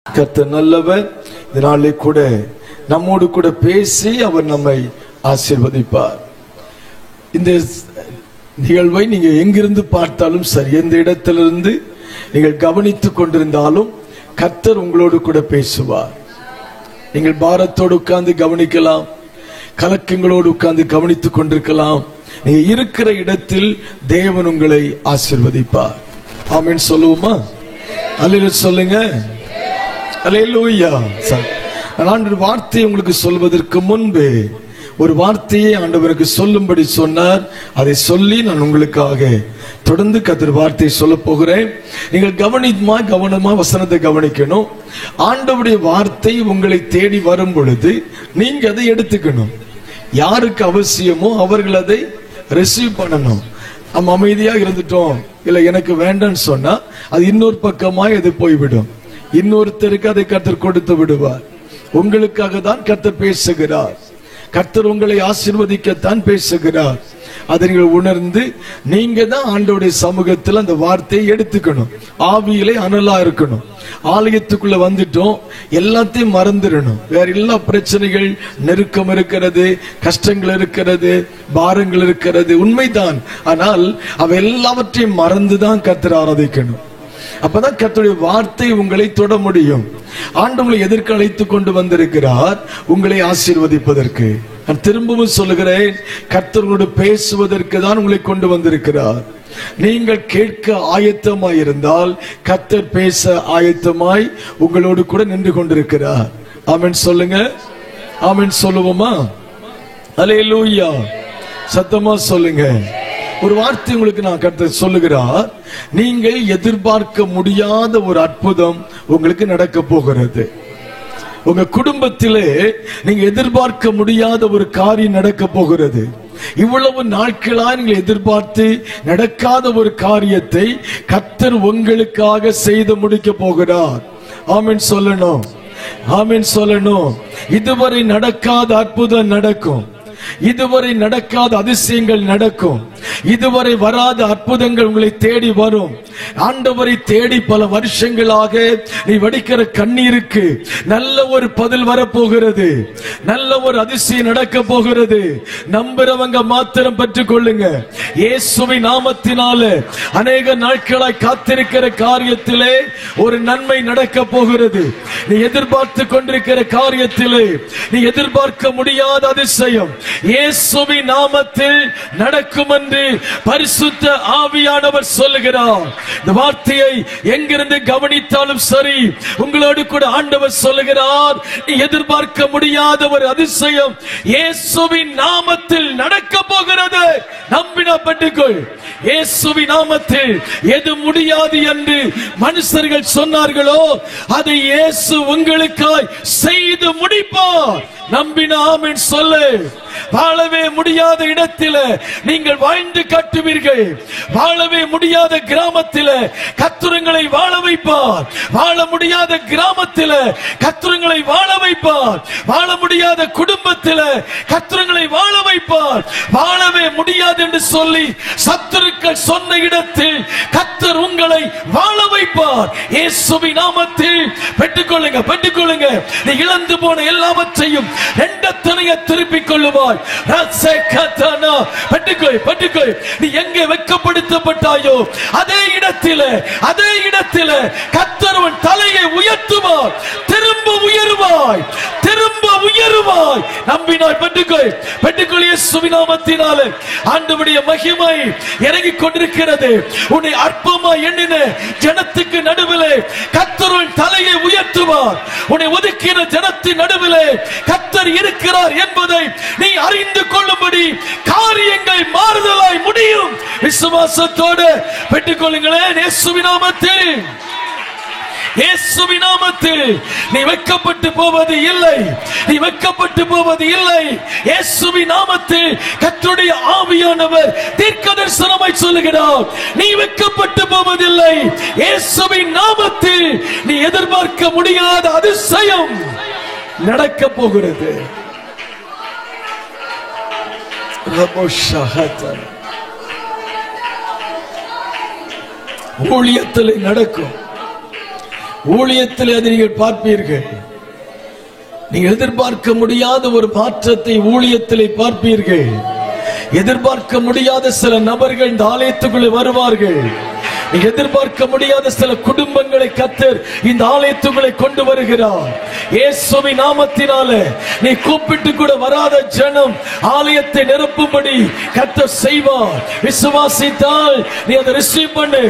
கர்த்தர் நல்லவர். இதனாலே கூட நம்மோடு கூட பேசி அவர் நம்மை ஆசீர்வதிப்பார். இந்த நிகழ்வை நீங்க எங்கிருந்து பார்த்தாலும் சரி, எந்த இடத்திலிருந்து நீங்கள் கவனித்துக் கொண்டிருந்தாலும் கர்த்தர் உங்களோடு கூட பேசுவார். நீங்கள் பாரத்தோடு உட்கார்ந்து கவனிக்கலாம், கலக்கங்களோடு உட்கார்ந்து கவனித்துக் கொண்டிருக்கலாம். நீங்க இருக்கிற இடத்தில் தேவன் உங்களை ஆசீர்வதிப்பார். ஆமென் சொல்லுவோமா? அல்லேலூயா சொல்லுங்க. அல்லேலூயா. ஆண்டவர் வார்த்தையை உங்களுக்கு சொல்வதற்கு முன்பு ஒரு வார்த்தையை ஆண்டவருக்கு சொல்லும்படி சொன்னார். அதை சொல்லி நான் உங்களுக்காக தொடர்ந்து கர்த்தர் வார்த்தையை சொல்ல போகிறேன். நீங்கள் கவனமா வசனத்தை கவனிக்கணும். ஆண்டவருடைய வார்த்தை உங்களை தேடி வரும் பொழுது நீங்க அதை எடுத்துக்கணும். யாருக்கு அவசியமோ அவர்கள் அதை ரிசீவ் பண்ணணும். நம்ம அமைதியாக இருந்துட்டோம், இல்ல எனக்கு வேண்டான்னு சொன்னா அது இன்னொரு பக்கமா அது போய்விடும். இன்னொருத்தருக்கு அதை கர்த்தர் கொடுத்து விடுவார். உங்களுக்காக தான் கர்த்தர் பேசுகிறார். கர்த்தர் உங்களை ஆசீர்வதிக்கத்தான் பேசுகிறார். அதை நீங்கள் உணர்ந்து நீங்க தான் ஆண்டவருடைய சமூகத்தில் அந்த வார்த்தையை எடுத்துக்கணும். ஆவியிலே அனலா இருக்கணும். ஆலயத்துக்குள்ள வந்துட்டோம், எல்லாத்தையும் மறந்துடணும். வேற எல்லா பிரச்சனைகள், நெருக்கம் இருக்கிறது, கஷ்டங்கள் இருக்கிறது, பாரங்கள் இருக்கிறது, உண்மைதான். ஆனால் அவ எல்லாவற்றையும் மறந்துதான் கர்த்தர் ஆராதிக்கணும். அப்பதான் கர்த்தருடைய வார்த்தை உங்களை தொட முடியும். ஆண்டவரை எதற்கு அழைத்துக் கொண்டு வந்திருக்கிறார்? உங்களை ஆசீர்வதிப்பதற்கு. நான் திரும்பவும் சொல்லுகிறேன், கர்த்தரோடு பேசுவதற்கு தான் உங்களை கொண்டு வந்திருக்கிறார். நீங்கள் கேட்க ஆயத்தமாய் இருந்தால் கர்த்தர் பேச ஆயத்தமாய் உங்களோடு கூட நின்று கொண்டிருக்கிறார். ஆமென் சொல்லுங்க. ஆமென் சொல்லுவோமா? அல்லேலூயா. சத்தமா சொல்லுங்க. ஒரு வார்த்தை உங்களுக்கு நான் கர்த்தர் சொல்லுகிறார். நீங்கள் எதிர்பார்க்க முடியாத ஒரு அற்புதம் உங்களுக்கு நடக்க போகிறது. உங்க குடும்பத்திலே நீங்க எதிர்பார்க்க முடியாத ஒரு காரியம் நடக்க போகிறது. இவ்வளவு நாட்களா நீங்கள் எதிர்பார்த்து நடக்காத ஒரு காரியத்தை கர்த்தர் உங்களுக்காக செய்து முடிக்க போகிறார். ஆமென் சொல்லணும். ஆமென் சொல்லணும். இதுவரை நடக்காத அற்புதம் நடக்கும். இதுவரை நடக்காத அதிசயங்கள் நடக்கும். இதுவரை வராத அற்புதங்கள் உங்களை தேடி வரும். ஆண்டவரை தேடி பல வருஷங்களாக நீ வடிக்கிற கண்ணீருக்கு நல்ல ஒரு பதில் வரப்போகிறது. நல்ல ஒரு அதிசயம் நடக்க போகிறது. நம்புறவங்க மாத்திரம் பெற்றுக் கொள்ளுங்க. இயேசுவின் நாமத்தினால அநேக நாட்களாய் காத்திருக்கிற காரியத்திலே ஒரு நன்மை நடக்க போகிறது. நீ எதிர்பார்த்து கொண்டிருக்கிற காரியத்திலே நீ எதிர்பார்க்க முடியாத அதிசயம் இயேசுவின் நாமத்தில் நடக்கும் என்று பரிசுத்த ஆவியானவர் சொல்லுகிறார். இந்த வார்த்தையை எங்கிருந்து கவனித்தாலும் சரி, உங்களோடு கூட ஆண்டவர் சொல்லுகிறார், நீ எதிர்பார்க்க முடியாத ஒரு அதிசயம் இயேசுவின் நாமத்தில் நடக்க போகிறது. நம்பினா பெற்றுக்கொள். இயேசுவின் நாமத்தில் எது முடியாது என்று மனுஷர்கள் சொன்னார்களோ அதை இயேசு உங்களுக்காய் செய்து முடிப்பார். நம்பினா ஆமென் சொல்லு. வாழவே முடியாத இடத்தில் நீங்கள் வாழ்ந்து காட்டுவீர்கள். வாழவே முடியாத கிராமத்தில் கர்த்தருங்களை வாழ வைப்பார். வாழ முடியாத கிராமத்தில் கர்த்தருங்களை வாழ வைப்பார். வாழ முடியாத குடும்பத்தில் கர்த்தருங்களை வாழ வைப்பார். வாழவே முடியாது என்று சொல்லி சத்துருக்கள் சொன்ன இடத்தில் கர்த்தர் உங்களை வாழ வைப்பார். இயேசுவின் நாமத்தில் பெற்றுக்கொள்ளுங்க. பெற்றுக்கொள்ளுங்க. நீ இழந்து போன எல்லாவற்றையும் இரண்டத்தனைய திருப்பிக் கொள்ளுவார். நீ எங்கே வெட்கப்படுத்தப்பட்டாயோ அதே இடத்திலே கர்த்தர் உன் தலையை உயர்த்துவார். திரும்ப உயர்வாய். நம்பினாய் பெற்றுக்கொள். இயேசுவின் நாமத்தினாலே ஆண்டவருடைய மகிமை இறங்கிக் கொண்டிருக்கிறது. உன்னை அற்பமாய் எண்ணின ஜனத்துக்கு நடுவிலே கர்த்தர் உன் தலையை உயர்த்துவார். உன்னை ஒதுக்கின ஜனத்தின் நடுவிலே கர்த்தர் இருக்கிறார் என்பதை நீ அறிந்து கொள்ளும்படி காரியங்கள் மாறுதலாய் முடியும். விசுவாசத்தோடு பெற்றுக்கொள்ளுங்களேன். இயேசுவின் நாமத்தில். இயேசுவின் நாமத்தில் நீ வெட்கப்பட்டு போவது இல்லை. நீ வெட்கப்பட்டு போவது இல்லை. இயேசுவின் நாமத்தில் கர்த்தருடைய ஆவியானவர் தீர்க்கதரிசனமாய் சொல்லுகிறார், நீ வெட்கப்பட்டு போவதில்லை. இயேசுவின் நாமத்தில் நீ எதிர்பார்க்க முடியாத அதிசயம் நடக்க போகிறது. ஊழியத்தில் நடக்கும், ஊழியத்தில் அதை நீங்கள் பார்ப்பீர்கள். நீங்கள் எதிர்பார்க்க முடியாத ஒரு மாற்றத்தை ஊழியத்திலே பார்ப்பீர்கள். எதிர்பார்க்க முடியாத சில நபர்கள் இந்த ஆலயத்துக்குள்ளே வருவார்கள். எதிர்பார்க்க முடியாத சில குடும்பங்களை கர்த்தர் இந்த ஆலயத்துக்குள்ளே கொண்டு வருகிறார். இயேசுவின் நாமத்தினாலே நீ கூப்பிட்டு கூட வராத ஜனம் ஆலயத்தை நிரப்பும்படி கர்த்தர் செய்வார். விசுவாசித்தால் நீ அதை ரிசீவ் பண்ணு.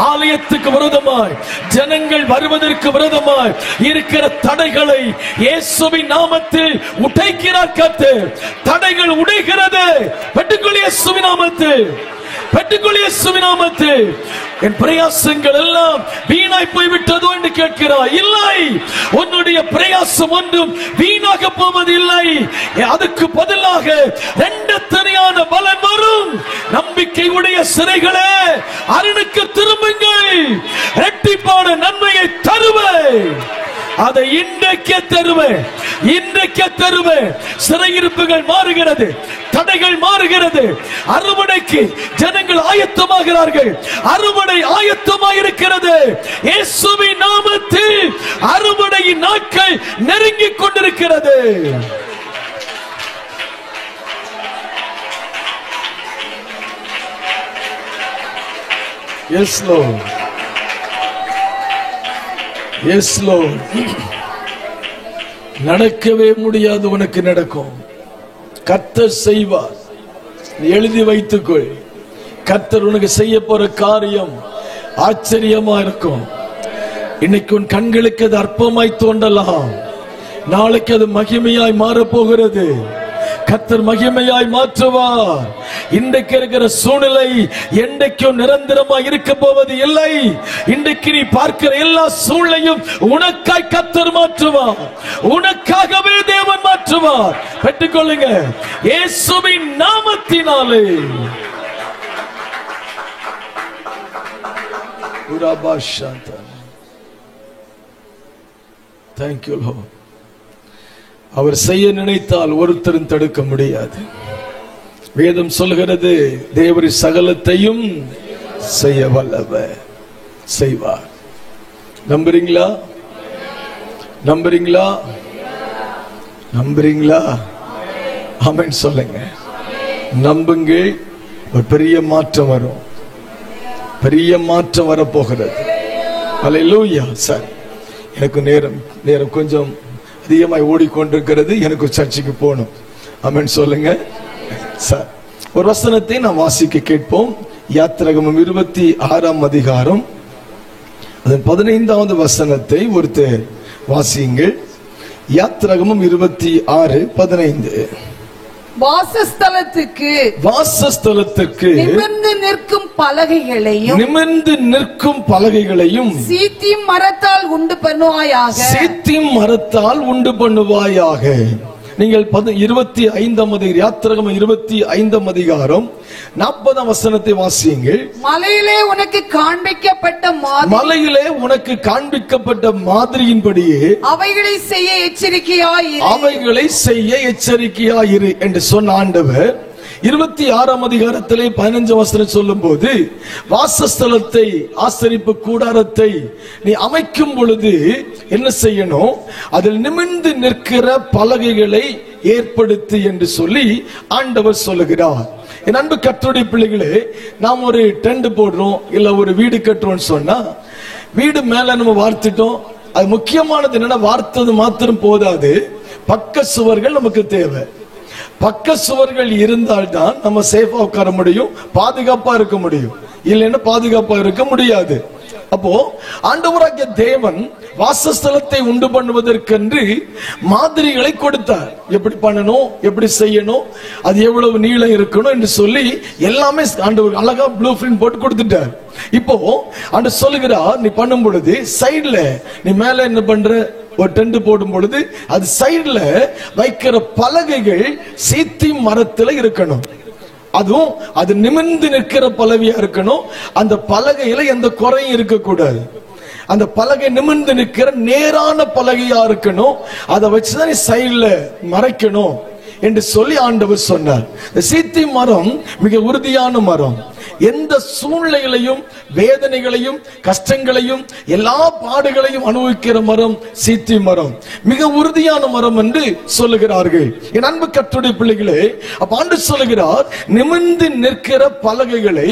ஆலயத்துக்கு விரோதமாய் ஜனங்கள் வருவதற்கு விரோதமாய் இருக்கிற தடைகளை இயேசுவின் நாமத்தில் உடைக்கிறார் கர்த்தர். தடைகள் உடைகிறது. பெற்றுக்கொள் இயேசுவின் நாமத்தில், பெற்றுக்கொள் இயேசுவின் நாமத்தில். என் பிரயாசங்கள் எல்லாம் வீணாய் போய்விட்டதோ என்று கேட்கிறாய். இல்லை, உன்னுடைய பிரயாசம் ஒன்றும் வீணாக போவது இல்லை. அதுக்கு பதிலாக ரெண்டு தனியான பலன் வரும். நம்பிக்கை உடைய சிறைகளே அரணுக்கு திரும்புங்கள், இரட்டிப்பான நன்மையை தருவேன். அதை இன்றைக்கே தருவேன், இன்றைக்கே தருவேன். சிறையிருப்புகள் மாறுகிறது, தடைகள் மாறுகிறது. அறுவடைக்கு ஜனங்கள் ஆயத்தமாகிறார்கள். அறுவடை ஆயத்தமாயிருக்கிறது. இயேசுவின் நாமத்தில் அறுவடையின் நாட்கள் நெருங்கிக் கொண்டிருக்கிறது. Yes Lord, yes Lord. நடக்கவே முடியாது உனக்கு நடக்கும். கர்த்தர் செய்வார். எழுதி வைத்துக்கொள். கர்த்தர் உனக்கு செய்ய போற காரியம் ஆச்சரியமா இருக்கும். இன்னைக்கு உன் கண்களுக்கு அது அற்பமாய் தோன்றலாம், நாளைக்கு அது மகிமையாய் மாறப்போகிறது. கர்த்தர் மகிமையாய் மாற்றுவார். இன்றைக்கு இருக்கிற சூழ்நிலை என்றைக்கும் நிரந்தரமாய் இருக்க போவது இல்லை. இன்றைக்கு நீ பார்க்கிற எல்லா சூழ்நிலையும் உனக்காய் கர்த்தர் மாற்றுவார். உனக்காகவே தேவன் மாற்றுவார். பெற்றுக்கொள்ளுங்க இயேசுவின் நாமத்தினாலே. Thank you Lord. அவர் செய்ய நினைத்தால் ஒருத்தரும் தடுக்க முடியாது. வேதம் சொல்கிறது, தேவர் சகலத்தையும் செய்ய வல்லவர், செய்வார். நம்புறீங்களா? நம்புறீங்களா? நம்புறீங்களா? ஆமென் சொல்லுங்க. நம்புங்க. ஒரு பெரிய மாற்றம் வரும். பெரிய மாற்றம் வரப்போகிறது. அல்லேலூயா. சார், எனக்கு நேரம் கொஞ்சம் அதிகமாய் ஓடிக்கொண்டிருக்கிறது. எனக்கு சர்ச்சுக்கு போகணும். ஆமென் சொல்லுங்க. சார், ஒரு வசனத்தை நாம் வாசிக்க கேட்போம். யாத்திராகமம் 26ஆம் அதிகாரம் அதன் 15வது வசனத்தை ஒருத்தர் வாசியுங்கள். யாத்திராகமம் 26:15. வாசஸ்தலத்துக்கு நிமிர்ந்து நிற்கும் பலகைகளையும் சீத்திம் மரத்தால் உண்டு பண்ணுவாயாக. சீத்திம் மரத்தால் உண்டு பண்ணுவாயாக. நீங்கள் 25ஆம் யாத்திராகமம் 25ஆம் அதிகாரம் 40ஆம் வசனத்தை வாசியுங்கள். மலையிலே உனக்கு காண்பிக்கப்பட்ட மாதிரியின்படியே அவைகளை செய்ய எச்சரிக்கையாயிரு என்று சொன்ன ஆண்டவர் 26ஆம் அதிகாரத்திலே 15 வசனம் சொல்லும் போது, வாசஸ்தலத்தை, ஆசரிப்பு கூடாரத்தை நீ அமைக்கும் பொழுது என்ன செய்யணும்? அதில் நிமிர்ந்து நிற்கிற பலகைகளை ஏற்படுத்து என்று சொல்லி ஆண்டவர் சொல்லுகிறார். என் அன்பு கர்த்தருடைய பிள்ளைகளே, நாம் ஒரு டென்ட் போடுறோம், இல்ல ஒரு வீடு கட்டுறோம்னு சொன்னா, வீடு மேல நம்ம வார்த்துட்டோம். அது முக்கியமானது என்னன்னா, வார்த்தது மாத்திரம் போதாது, பக்க சுவர்கள் நமக்கு தேவை. பக்க சுவர்கள் இருந்தால்தான் நம்ம சேஃபா உட்கார முடியும், பாதுகாப்பா இருக்க முடியும். இல்லைன்னா பாதுகாப்பா இருக்க முடியாது. அப்போ ஆண்டவராகிய தேவன் வாசஸ்தலத்தை உண்டு பண்ணுவதற்கென்று மாதிரிகளை கொடுத்தார். எப்படி பண்ணணும், எப்படி செய்யணும், அது எவ்வளவு நீளம் இருக்கணும் என்று சொல்லி எல்லாமே ஆண்டவர் அழகா ப்ளூ பிரிண்ட் போட்டு கொடுத்துட்டார். இப்போ ஆண்டு சொல்லுகிறார், நீ பண்ணும் பொழுது சைடுல நீ மேல என்ன பண்ற, ஒரு டென்ட் போடும் பொழுது அது சைடுல வைக்கிற பலகைகள் சீத்தி மரத்துல இருக்கணும். அதுவும் அது நிமிர்ந்து நிற்கிற பலகையா இருக்கணும். அந்த பலகையில எந்த குறையும் இருக்கக்கூடாது. அந்த பலகை நிமிர்ந்து நிற்கிற நேரான பலகையா இருக்கணும். அதை வச்சுதான் சைடுல மறைக்கணும் என்று சொல்லி ஆண்டவர் சொன்னார். சீத்தி மரம் மிக உறுதியான மரம். எந்த சூழ்நிலைகளையும் வேதனைகளையும் கஷ்டங்களையும் எல்லா பாடுகளையும் அனுபவிக்கிற மரம் சீத்தி மரம், மிக உறுதியான மரம் என்று சொல்லுகிறார்கள். என் அன்பு கர்த்தருடைய பிள்ளைகளே, அப்ப ஆண்டவர் சொல்லுகிறார், நிமிர்ந்து நிற்கிற பலகைகளை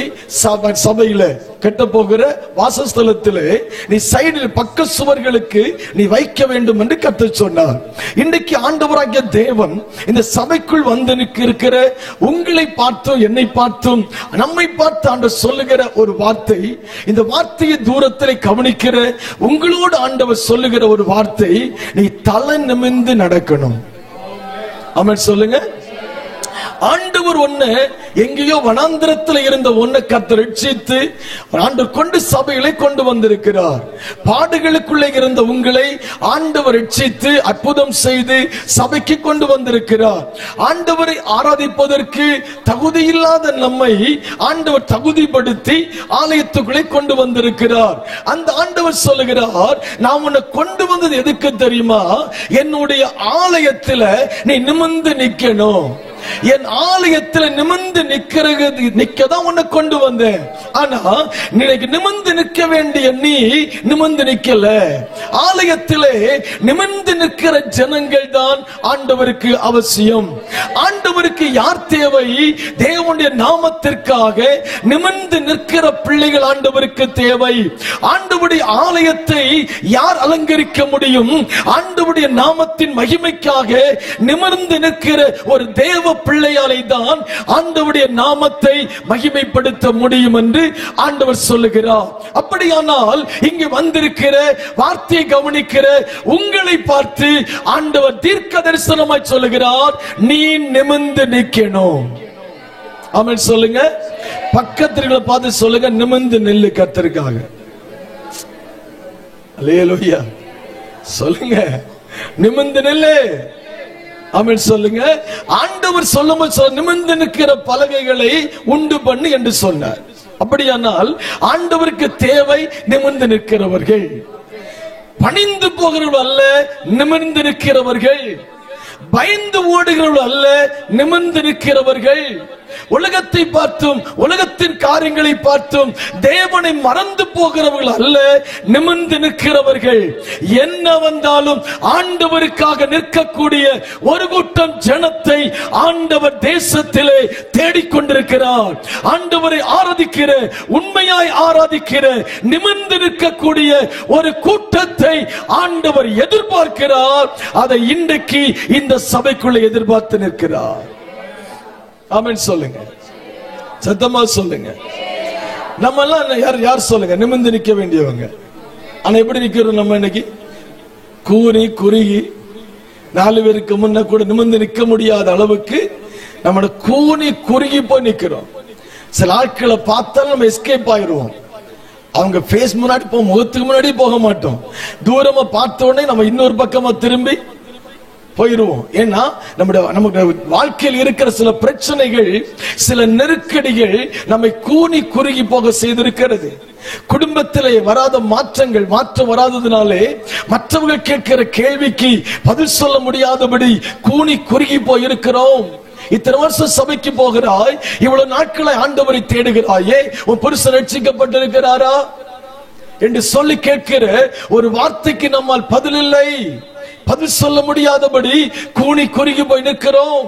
சபையில கட்ட போகிற வாசஸ்தலத்திலே நீ சைடில் பக்க சுவர்களுக்கு நீ வைக்க வேண்டும் என்று கர்த்தர் சொன்னார். இன்றைக்கு ஆண்டவராகிய தேவன் இந்த சபைக்குள் வந்து இருக்கிற உங்களை பார்த்தும் என்னை பார்த்தும் நம்மை பார்த்து ஆண்டவர் சொல்லுகிற ஒரு வார்த்தை, இந்த வார்த்தையை தூரத்தில் கவனிக்கிற உங்களோடு ஆண்டவர் சொல்லுகிற ஒரு வார்த்தை, நீ தலை நிமிர்ந்து நடக்கணும். ஆமென் சொல்லுங்க. ஆண்டவர் ஒண்ணு எங்கேயோ வனாந்திரத்தில் இருந்த ஒன்ன கர்த்தர் ரட்சித்து ஆண்டவர் கொண்டு சபைகளை கொண்டு வந்திருக்கிறார். பாடுகளுக்குள்ளே இருந்த உங்களை ஆண்டவர் ரட்சித்து அற்புதம் செய்து சபைக்கு கொண்டு வந்திருக்கிறார். ஆண்டவரை ஆராதிப்பதற்கு தகுதியில்லாத நம்மை ஆண்டவர் தகுதிப்படுத்தி ஆலயத்துக்குள்ளே கொண்டு வந்திருக்கிறார். அந்த ஆண்டவர் சொல்லுகிறார், நான் உன்னை கொண்டு வந்தது எதுக்கு தெரியுமா? என்னுடைய ஆலயத்தில் நீ நிமிர்ந்து நிக்கணும். என் ஆலயத்தில் நிமிர்ந்து நிக்கதான் உன்னை கொண்டு வந்தேன். ஆனா இன்னைக்கு நிமிர்ந்து நிற்க வேண்டிய நீ நிமிர்ந்து நிக்கல. ஆலயத்திலே நிமிர்ந்து நிற்கிற ஜனங்கள் தான் ஆண்டவருக்கு அவசியம். ஆண்டவருக்கு யார் தேவை? தேவனுடைய நாமத்திற்காக நிமிர்ந்து நிற்கிற பிள்ளைகள் ஆண்டவருக்கு தேவை. ஆண்டவருடைய ஆலயத்தை யார் அலங்கரிக்க முடியும்? ஆண்டவருடைய நாமத்தின் மகிமைக்காக நிமிர்ந்து நிற்கிற ஒரு தேவ பிள்ளையாலை தான் ஆண்டவருடைய நாமத்தை மகிமைப்படுத்த முடியும் என்று ஆண்டவர் சொல்லுகிறார். அப்படியானால் இங்கு வந்திருக்கிற வார்த்தையை கவனிக்கிற உங்களை பார்த்து ஆண்டவர் தீர்க்க தரிசனமாய் சொல்லுகிறார், நீ நிமிர்ந்து நிக்கணும். ஆமென் சொல்லுங்க. பக்கத்துல பார்த்து சொல்லுங்க, நிமிர்ந்து நில்லு கர்த்தருக்காக. அல்லேலூயா சொல்லுங்க, நிமிர்ந்து நில்லு. ஆமென் சொல்லுங்க. ஆண்டவர் சொல்லும்போது நிமிர்ந்து நிற்கிற பலகைகளை உண்டு பண்ணு என்று சொன்னார். அப்படியானால் ஆண்டவருக்கு தேவை நிமிர்ந்து நிற்கிறவர்கள், பணிந்து போகிறவர்கள் அல்ல, நிமிர்ந்து நிற்கிறவர்கள். பயந்து ஓடுகிறவர்கள் அல்ல, நிமிர்ந்து நிற்கிறவர்கள். உலகத்தை பார்த்தும் உலகத்தின் காரியங்களை பார்த்தும் தேவனை மறந்து போகிறவர்கள் அல்ல, நிமிர்ந்து நிற்கிறவர்கள். என்ன வந்தாலும் ஆண்டவருக்காக நிற்கக்கூடிய ஒரு கூட்டம் ஜனத்தை ஆண்டவர் தேசத்திலே தேடிக்கொண்டிருக்கிறார். ஆண்டவரை ஆராதிக்கிற, உண்மையாய் ஆராதிக்கிற, நிமிர்ந்து நிற்கக்கூடிய ஒரு கூட்டத்தை ஆண்டவர் எதிர்பார்க்கிறார். அதை இன்றைக்கு இந்த சபைக்குள்ள எதிர்பார்த்து நிற்கிறார். ஆமென் சொல்லுங்க, சத்தமா சொல்லுங்க. நம்ம எல்லாம் யார் சொல்லுங்க, நிமிர்ந்து நிக்க வேண்டியவங்க. ஆனா எப்படி நிக்கிறோம் நம்ம இன்னைக்கு? கூறி குறுகி 4 பேருக்கு முன்ன கூட நிமிர்ந்து நிக்க முடியாத அளவுக்கு நம்ம கூனி குறுகி போய் நிக்கிறோம். சில ஆட்களை பார்த்தாலும் நம்ம எஸ்கேப் ஆயிடுவோம். அவங்க ஃபேஸ் முன்னாடி முகத்துக்கு முன்னாடி போக மாட்டோம். தூரமா பார்த்த உடனே நம்ம இன்னொரு பக்கமா திரும்பி போயிருவோம். ஏன்னா நம்முடைய வாழ்க்கையில் இருக்கிற சில பிரச்சனைகள், சில நெருக்கடிகள் நம்மை கூனி குறுகி போக செய்திருக்கிறது. குடும்பத்திலே வராத மாற்றம் வராததுனாலே மற்றவர்கள் கேட்கிற கேள்விக்கு பதில் சொல்ல முடியாதபடி கூனி குறுகி போயிருக்கிறோம். இத்தனை வருஷம் சபைக்கு போகிறாய், இவ்வளவு நாட்களை ஆண்டவரை தேடுகிறாயே, உன் புருஷன் ரட்சிக்கப்பட்டிருக்கிறாரா என்று சொல்லி கேட்கிற ஒரு வார்த்தைக்கு நம்மால் பதில் இல்லை. பதில் சொல்ல முடியாதபடி கூனி குறுகி போய் நிற்கிறோம்.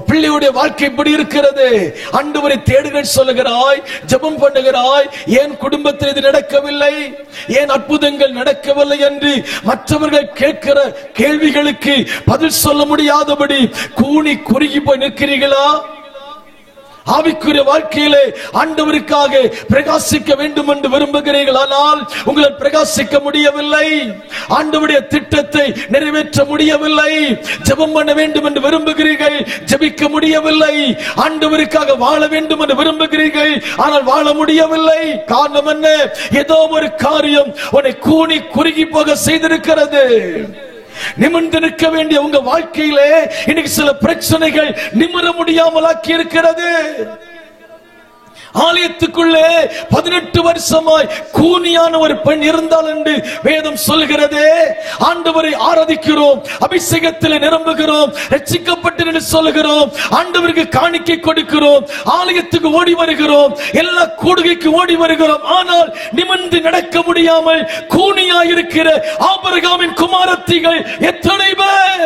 பிள்ளையுடைய வாழ்க்கை இப்படி இருக்கிறது. ஆண்டவரை தேடுங்கள் சொல்லுகிறாய், ஜெபம் பண்ணுகிறாய், ஏன் குடும்பத்தில் இது நடக்கவில்லை, ஏன் அற்புதங்கள் நடக்கவில்லை என்று மற்றவர்கள் கேட்கிற கேள்விகளுக்கு பதில் சொல்ல முடியாதபடி கூனி குறுகி போய் நிற்கிறீர்களா? ஆவிக்குரிய வாழ்க்கையிலே ஆண்டவருக்காக பிரகாசிக்க வேண்டும் என்று விரும்புகிறீர்கள். ஆனால் உங்களால் பிரகாசிக்க முடியவில்லை. ஆண்டவருடைய திட்டத்தை நிறைவேற்ற முடியவில்லை. ஜெபம் பண்ண வேண்டும் என்று விரும்புகிறீர்கள், ஜெபிக்க முடியவில்லை. ஆண்டவருக்காக வாழ வேண்டும் என்று விரும்புகிறீர்கள், ஆனால் வாழ முடியவில்லை. காரணம் என்ன? ஏதோ ஒரு காரியம் உன்னை கூனி குறுகி போக செய்திருக்கிறது. நிமிர்ந்து நிற்க வேண்டிய உங்க வாழ்க்கையிலே இன்னைக்கு சில பிரச்சனைகள் நிமிர முடியாமல் ஆக்கி இருக்கிறது. ஆலயத்துக்குள்ளே 18 வருஷமாய் கூனியான ஒரு பெண் இருந்தால் என்று வேதம் சொல்கிறதே. ஆண்டவரை ஆராதிக்கிறோம், அபிஷேகத்தில் நிரம்புகிறோம், ரட்சிக்கப்பட்டு சொல்லுகிறோம், ஆண்டவருக்கு காணிக்கை கொடுக்கிறோம், ஆலயத்துக்கு ஓடி வருகிறோம், எல்லா கூடுகைக்கு ஓடி வருகிறோம். ஆனால் நிமிர்ந்து நடக்க முடியாமல் கூனியாய் இருக்கிற ஆபிரகாமின் குமாரத்திகள் எத்தனை பேர்?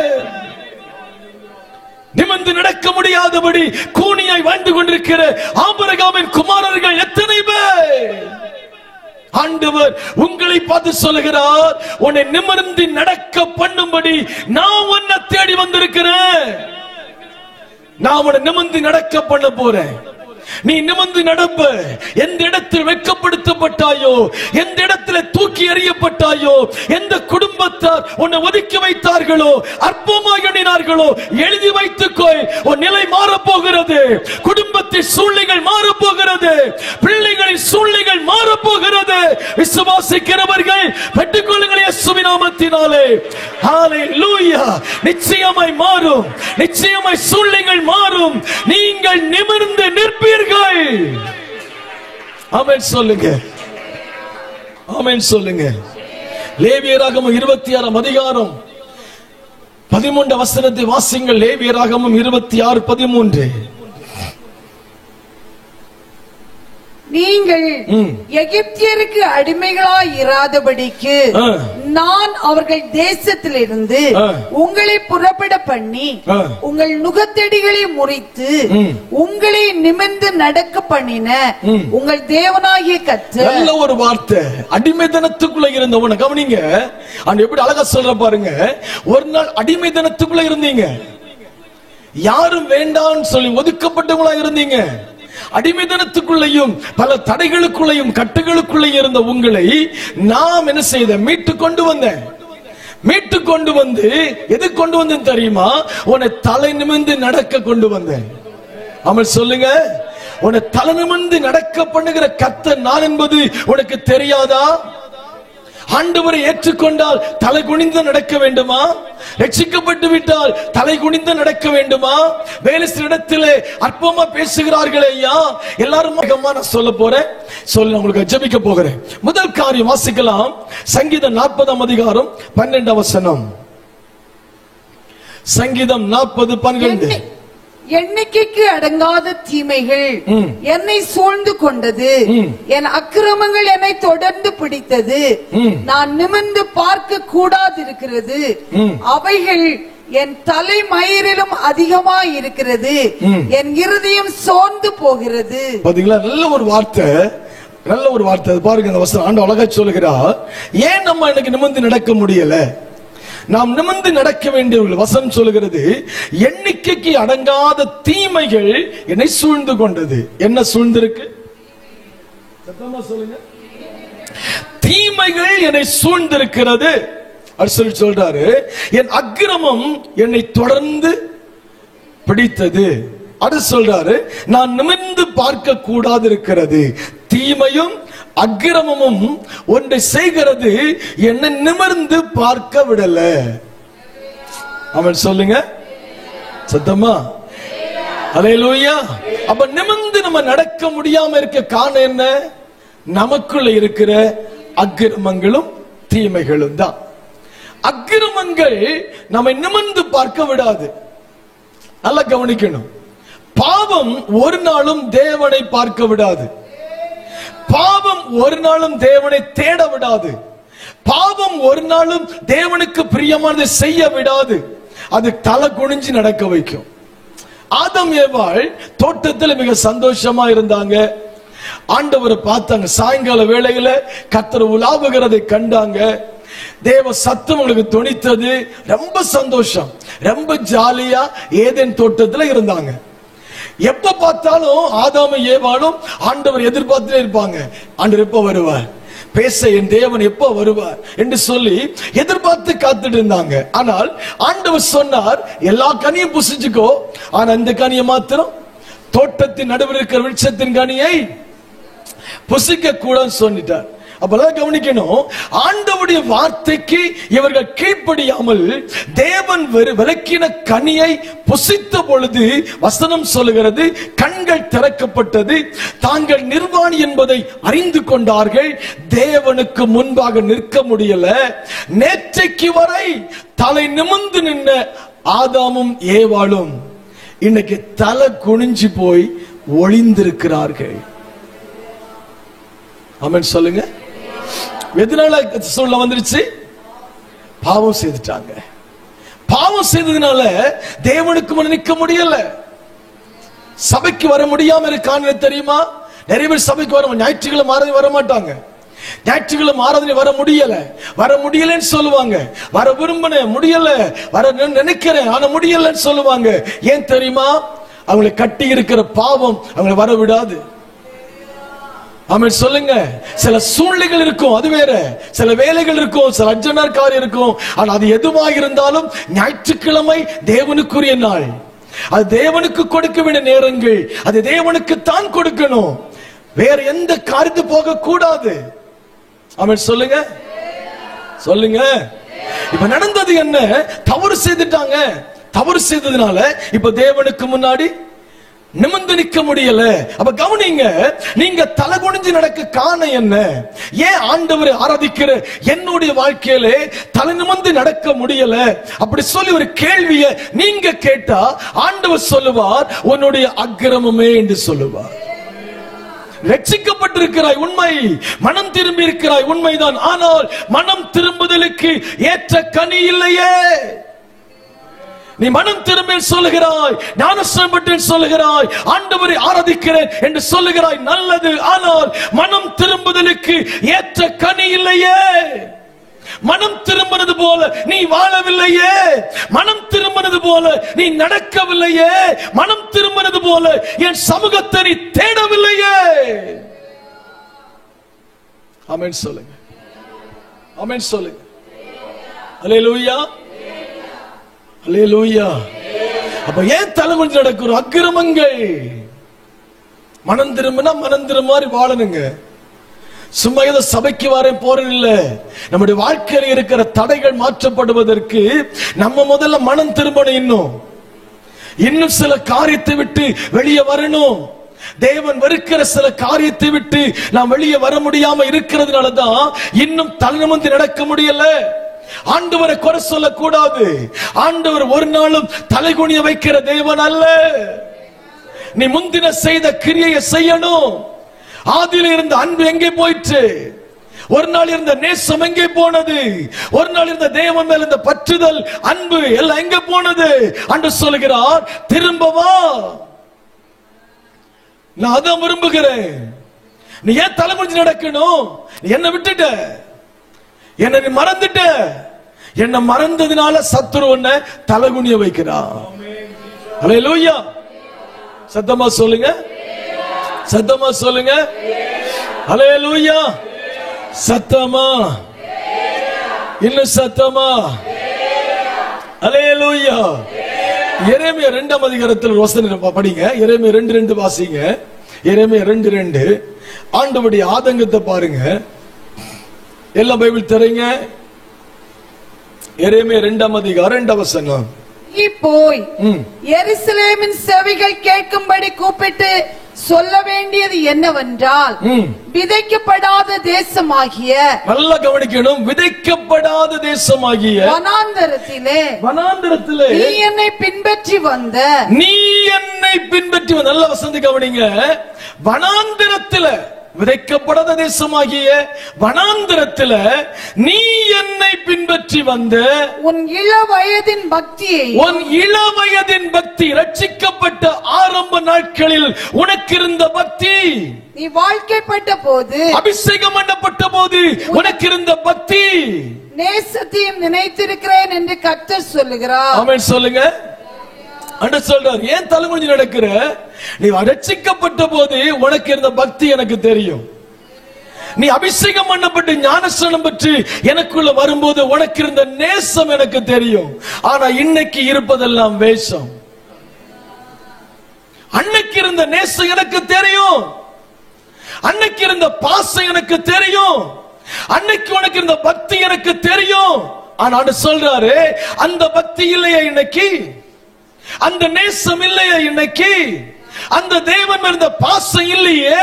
நிமிர்ந்து நடக்க முடியாதபடி கூனியாய் வாழ்ந்து கொண்டிருக்கிற ஆபிரகாமின் குமாரர்கள் எத்தனை பேர்? ஆண்டவர் உங்களை பார்த்து சொல்லுகிறார், உன்னை நிமிர்ந்து நடக்க பண்ணும்படி நான் உன்னை தேடி வந்திருக்கிறேன். நான் உன்னை நிமிர்ந்து நடக்க பண்ண போறேன். நீ நிமிர்ந்து நடப்ப. எந்த இடத்தில் வெட்கப்படுத்தப்பட்டாயோ, எந்த இடத்துல தூக்கி எறியப்பட்டாயோ, எந்த குடும்பத்தார் உன்னை ஒதுக்கி வைத்தார்களோ, அற்பமாக எண்ணினார்களோ, எழுதி வைத்துக்கோ. உன் நிலை மாறப்போகிறது. குடும்பத்தின் சூழ்நிலைகள் மாறப்போகிறது. பிள்ளைகளின் சூழ்நிலைகள் மாறப்போகிறது. விசுவாசிக்கிறவர்கள் பெற்றுக்கொள்ளுங்கள் இயேசுவின் நாமத்தினாலே. ஹalleluya. நிச்சயமாய் மாறும். நிச்சயமாய் சூழ்நிலைகள் மாறும். நீங்கள் நிமிர்ந்து நிற்பீர்கள். ஆமென் சொல்லுங்க. ஆமென் சொல்லுங்க. லேவியராகமம் 26 அதிகாரம் 13 வசனத்தை வாசிங்கள். லேவியராகமம் 26:13. நீங்கள் எகிப்தியருக்கு அடிமைகளாய் இராதபடிக்கு நான் அவர்கள் தேசத்திலிருந்து உங்களை புறப்பட பண்ணி உங்கள் நுகத்தடிகளை முறித்து உங்களை நிமிர்ந்து நடக்க பண்ணின உங்கள் தேவனாகிய கர்த்தர். நல்ல ஒரு வார்த்தை. அடிமைத்தனத்துக்குள்ள இருந்தவன கவனிங்க. அவன் எப்படி அழகா சொல்ற பாருங்க. ஒரு நாள் அடிமைத்தனத்துக்குள்ள இருந்தீங்க, யாரும் வேண்டாம் சொல்லி ஒதுக்கப்பட்டவங்களா இருந்தீங்க. அடிமைத்தனத்துக்குள்ளேயும் பல தடைகளுக்குள்ளேயும் கட்டுகளுக்குள்ளேயும் இருந்த உங்களை நாம் என்ன செய்த? மீட்டு கொண்டு வந்தேன். மீட்டு கொண்டு வந்து எது கொண்டு வந்தேன் தெரியுமா? உன்னை தலை நிமிர்ந்து நடக்க கொண்டு வந்தேன். ஆமென் சொல்லுங்க. உன்னை தலை நிமிர்ந்து நடக்க பண்ணுகிற கர்த்தர் நான் என்பது உனக்கு தெரியாதா? ஆண்டவரை ஏற்றுக்கொண்டால் தலை குனிந்து நடக்க வேண்டுமா? ரட்சிக்கப்பட்டு விட்டால் தலை குனிந்து நடக்க வேண்டுமா? வேலை இடத்திலே அற்பமா பேசுகிறார்களே ஐயா, எல்லாரும் நான் சொல்ல போறேன். சொல்ல உங்களுக்கு ஜெபிக்க போகிறேன். முதல் காரியம் வாசிக்கலாம். சங்கீதம் 40 அதிகாரம் 12 வசனம். சங்கீதம் 40:12. எண்ணிக்கைக்கு அடங்காத தீமைகள் என்னை சூழ்ந்து கொண்டது, என் அக்கிரமங்கள் என்னை தொடர்ந்து பிடித்தது, நான் நிமிர்ந்து பார்க்க கூடாதிருக்கிறது, அவைகள் என் தலைமயிரிலும் அதிகமாய் இருக்கிறது, என் இருதயம் சோர்ந்து போகிறது. பாத்தீங்களா? நல்ல ஒரு வார்த்தை. நல்ல ஒரு வார்த்தை பாருங்க. அந்த வசனம் ஆண்டவர் அழகா சொல்லுகிறார். ஏன் நம்ம எனக்கு நிமிர்ந்து நடக்க முடியல? நாம் நிமிர்ந்து நடக்க வேண்டிய வசனம் சொல்லுகிறது, எண்ணிக்கைக்கு அடங்காத தீமைகள் என்னை சூழ்ந்து கொண்டது. என்ன சூழ்ந்திருக்கு? சத்தமா சொல்லுங்க. தீமைகள் என்னை சூழ்ந்திருக்கிறது. சொல்லி சொல்றாரு, என் அக்கிரமம் என்னை தொடர்ந்து பிடித்தது. அது சொல்றாரு, நான் நிமிர்ந்து பார்க்க கூடாது இருக்கிறது. தீமையும் அக்கிரமமும் ஒன்றை செய்கிறது, என்னை நிமிர்ந்து பார்க்க விடல. அவன் சொல்லுங்க சத்தமா. அல்லேலூயா. அப்ப நிமிர்ந்து நம்ம நடக்க முடியாம இருக்க காரணம் என்ன? நமக்குள்ள இருக்கிற அக்கிரமங்களும் தீமைகளும் தான். அக்கிரமங்கள் நம்மை நிமிர்ந்து பார்க்க விடாது. நல்லா கவனிக்கணும். பாவம் ஒரு நாளும் தேவனை பார்க்க விடாது. பாவம் ஒரு நாளும் தேவனை தேட விடாது. பாவம் ஒரு நாளும் தேவனுக்கு பிரியமானதை செய்ய விடாது. அது தலை குனிஞ்சு நடக்க வைக்கும். ஆதாம் ஏவாள் தோட்டத்தில் மிக சந்தோஷமா இருந்தாங்க. ஆண்டவரை பார்த்தாங்க. சாயங்கால வேளையில கர்த்தர் உலாவுகிறதை கண்டாங்க. தேவ சத்தம் உங்களுக்கு தொனித்தது. ரொம்ப சந்தோஷம், ரொம்ப ஜாலியா ஏதேன் தோட்டத்தில் இருந்தாங்க. எப்ப பார்த்தாலும் ஆதாம ஏவாளும் ஆண்டவர் எதிர்பார்த்துட்டே இருப்பாங்க. ஆண்டவர் எப்ப வருவார், பேச என் தேவன் எப்ப வருவார் என்று சொல்லி எதிர்பார்த்து காத்துட்டு இருந்தாங்க. ஆனால் ஆண்டவர் சொன்னார், எல்லா கனியும் புசிச்சுக்கோ, ஆனா இந்த கனியை மாத்திரம், தோட்டத்தின் நடுவில் இருக்கிற விருட்சத்தின் கனியை புசிக்க கூடாதுன்னு சொல்லிட்டார். அப்பதான் கவனிக்கணும், ஆண்டவருடைய வார்த்தைக்கு இவர்கள் கீழ்ப்படியாமல் தேவன் விலக்கின கனியை புசித்த பொழுது வசனம் சொல்லுகிறது, கண்கள் திறக்கப்பட்டது, தாங்கள் நிர்வாணி என்பதை அறிந்து கொண்டார்கள். தேவனுக்கு முன்பாக நிற்க முடியல. நேற்றைக்கு வரை தலை நிமிர்ந்து நின்ற ஆதாமும் ஏவாளும் இன்னைக்கு தலை குனிஞ்சு போய் ஒளிந்திருக்கிறார்கள். ஆமென் சொல்லுங்க. எதனால சொல்ல வந்துருச்சு? பாவம் செய்துட்டாங்க. பாவம் செய்ததுனால தேவனுக்கு முன் நிற்க முடியல. சபைக்கு வர முடியாம இருக்கான்னு தெரியுமா? நிறைய பேர் சபைக்கு வர ஞாயிற்றுக்கிழமை ஆராதனை வர மாட்டாங்க. ஞாயிற்றுக்கிழமை ஆராதனை வர முடியலன்னு சொல்லுவாங்க. வர விரும்பின முடியல, வர நினைக்கிறேன் ஆனா முடியலன்னு சொல்லுவாங்க. ஏன் தெரியுமா? அவங்களை கட்டி இருக்கிற பாவம் அவங்களை வர விடாது. ஆமென் சொல்லுங்க. சில சூழ்நிலைகள் இருக்கும், அது வேற. சில வேலைகள் இருக்கும், சில அர்ஜென்ட் காரியம் இருக்கும். ஆனா அது எதுவாக இருந்தாலும் ஞாயிற்றுக்கிழமை தேவனுக்குரிய நாள். அது தேவனுக்கு கொடுக்க வேண்டிய நேரங்கள். அது தேவனுக்கு தான் கொடுக்கணும். வேற எந்த காரியத்து போக கூடாது. ஆமென் சொல்லுங்க. சொல்லுங்க. இப்ப நடந்தது என்ன? தவறு செய்துட்டாங்க. தவறு செய்ததுனால இப்ப தேவனுக்கு முன்னாடி நிமிர்ந்து நிற்க முடியல. அப்ப கவனிங்க, நீங்க தலை குனிஞ்சு நடக்க காரணம் என்ன? ஏன் ஆண்டவரை ஆராதிக்கிற என்னுடைய வாழ்க்கையில தலை நிமிர்ந்து நடக்க முடியல அப்படி சொல்லி ஒரு கேள்வியை நீங்க கேட்டா ஆண்டவர் சொல்லுவார், உன்னுடைய அக்கிரமமே என்று சொல்லுவார். ரட்சிக்கப்பட்டிருக்கிறாய் உண்மை, மனம் திரும்பி இருக்கிறாய் உண்மைதான். ஆனால் மனம் திரும்புதலுக்கு ஏற்ற கனி இல்லையே. நீ மனம் திரும்பி சொல்லுகிறாய், ஞானஸ்நானம் சொல்லுகிறாய், ஆண்டவரை ஆராதிக்கிறேன் என்று சொல்லுகிறாய், நல்லது. ஆனால் மனம் திரும்புதலுக்கு ஏற்ற கனி இல்லையே. மனம் திரும்பினது போல நீ வாழவில்லையே. மனம் திரும்பினது போல நீ நடக்கவில்லையே. மனம் திரும்பினது போல என் சமூகத்தை நீ தேடவில்லையே. ஆமென் சொல்லுங்க. ஆமென் சொல்லுங்க. அல்லேலூயா, அல்லேலூயா. அப்ப ஏன் தலைகுனிஞ்சு நடக்கிறோம்? அக்கிரமங்கள். மனம் திரும்பினா மனம் திரும்ப மாதிரி வாழணுங்க. சும்மா ஏதோ சபைக்கு வரேன் போறேன் இல்ல. நம்முடைய வாழ்க்கையில் இருக்கிற தடைகள் மாற்றப்படுவதற்கு நம்ம முதல்ல மனம் திரும்பணும். இன்னும் சில காரியத்தை விட்டு வெளியே வரணும். தேவன் வெறுக்கிற சில காரியத்தை விட்டு நாம் வெளியே வர முடியாம இருக்கிறதுனாலதான் இன்னும் தலைநிமிர்ந்து நடக்க முடியல. ஆண்டவரை குறை சொல்லக்கூடாது. ஆண்டவர் ஒரு நாளும் தலைகுனிய வைக்கிற தேவன் அல்ல. நீ முந்தின செய்த கிரியையை செய்யணும். ஆதியில இருந்த அன்பு எங்கே போயிற்று? ஒரு நாள் இருந்த நேசம் எங்கே போனது? ஒரு நாள் இருந்த தேவன் மேல் இருந்த பற்றுதல், அன்பு எல்லாம் எங்கே போனது? அன்று சொல்கிறார், திரும்பவா. நான் அதான் விரும்புகிறேன். நீ ஏன் தலைமுடிஞ்சு நடக்கணும்? நீ என்ன விட்டுட்ட, என்ன நீ மறந்துட்ட. என்ன மறந்ததுனால சத்துரு உன்னை தலைகுனிய வைக்கிறான். அல்லேலூயா. சத்தமா சொல்லுங்க, சத்தமா சொல்லுங்க. அல்லேலூயா. சத்தமா, இன்னும் சத்தமா. அல்லேலூயா. எரேமியா 2ஆம் அதிகாரத்தில் வசனம் படிங்க. எரேமியா 2:2 வாசிங்க. எரேமியா 2:2. ஆண்டவருடைய ஆதங்கத்தை பாருங்க. எல்லாம் பைபிள் தரீங்க. எரேமியா 2ஆம் அதிகாரம் 2ஆம் வசனம். நீ போய் எருசலேமின் செவிகள் கேட்கும்படி கூப்பிட்டு சொல்ல வேண்டியது என்னவென்றால், விதைக்கப்படாத தேசமாகிய, நல்லா கவனிக்கணும், விதைக்கப்படாத தேசமாகிய வனாந்தரத்திலே நீ என்னை பின்பற்றி வந்த, நல்ல வசந்தி கவனிங்க. வனாந்தரத்தில விதைக்கப்படாத தேசமாகிய வனாந்தரத்தில நீ என்னை பின்பற்றி வந்த உன் இளவயதின் பக்தியை, உன் இளவயதின் பக்தி, ரட்சிக்கப்பட்ட ஆரம்ப நாட்களில் உனக்கு இருந்த பக்தி, நீ வாழ்க்கைப்பட்ட போது, அபிஷேகம் பண்ணப்பட்ட போது உனக்கு இருந்த பக்தி, நேசத்தையும் நினைத்திருக்கிறேன் என்று கர்த்தர் சொல்லுகிறார். ஆமென் சொல்லுங்க. அன்று சொல்றார், ஏன் தலைமுடிஞ்சு நடக்கிற? நீ ரட்சிக்கப்பட்ட போது உனக்கு இருந்த பக்தி எனக்கு தெரியும். நீ அபிஷேகம் பண்ணப்பட்டு ஞானஸ்நானம் பெற்று எனக்குள்ள வரும்போது உனக்கு இருந்த நேசம் எனக்கு தெரியும். ஆனா இன்னைக்கு இருப்பதெல்லாம் வேஷம். அன்னைக்கு இருந்த நேசம் எனக்கு தெரியும். அன்னைக்கு இருந்த பாசம் எனக்கு தெரியும். அன்னைக்கு உனக்கு இருந்த பக்தி எனக்கு தெரியும். ஆனா சொல்றாரு, அந்த பக்தி இல்லையா இன்னைக்கு? அந்த நேசம் இல்லையா இன்னைக்கு? அந்த தேவன் இருந்த பாசம் இல்லையே?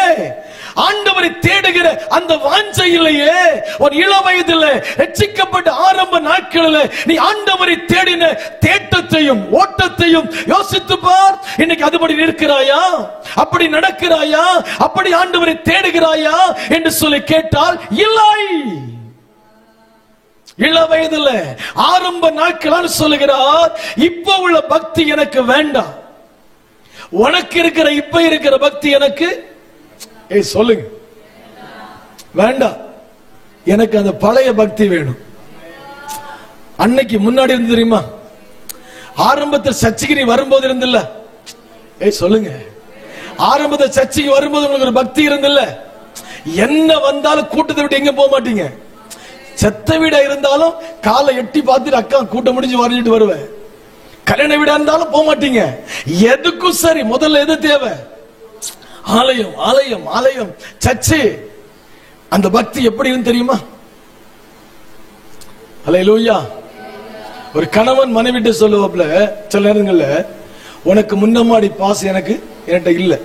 ஆண்டவரை தேடுகிற அந்த வாஞ்சை இல்லையே? ஒரு இள வயதில் ரட்சிக்கப்பட்ட ஆரம்ப நாட்களில் நீ ஆண்டவரை தேடின தேட்டத்தையும் ஓட்டத்தையும் யோசித்து பார். இன்னைக்கு அதுபடி இருக்கிறாயா? அப்படி நடக்கிறாயா? அப்படி ஆண்டவரை தேடுகிறாயா என்று சொல்லி கேட்டால் இல்லை. இள வயதில் ஆரம்ப நாட்களால் சொல்லுகிறார், இப்ப உள்ள பக்தி எனக்கு வேண்டாம். உனக்கு இருக்கிற இப்ப இருக்கிற பக்தி எனக்கு சொல்லுங்க வேண்டாம். எனக்கு அந்த பழைய பக்தி வேணும். அன்னைக்கு முன்னாடி இருந்து தெரியுமா? ஆரம்பத்தில் சர்ச்சைக்கு வரும்போது இருந்தில்ல? சொல்லுங்க. ஆரம்பத்தில் சர்ச்சைக்கு வரும்போது உங்களுக்கு ஒரு பக்தி இருந்தில்ல? என்ன வந்தாலும் கூட்டத்தை விட்டு எங்க போக மாட்டீங்க. செத்த வீடா இருந்தாலும் காலை எட்டி பார்த்துட்டு அக்கா கூட்டம் முடிஞ்சு வரைஞ்சிட்டு வருவேன். கல்யாண வீடா இருந்தாலும் போக மாட்டீங்க. எதுக்கும் சரி முதல்ல எது தேவை? ஆலயம், ஆலயம், ஆலயம், சர்ச்சு. அந்த பக்தி எப்படி தெரியுமா? அல்லேலூயா. ஒரு கணவன் மனைவிட்டு சொல்லுவாப்ல சில நேரங்கள்ல, உனக்கு முன்னமாடி பாசம் என்கிட்ட இல்ல.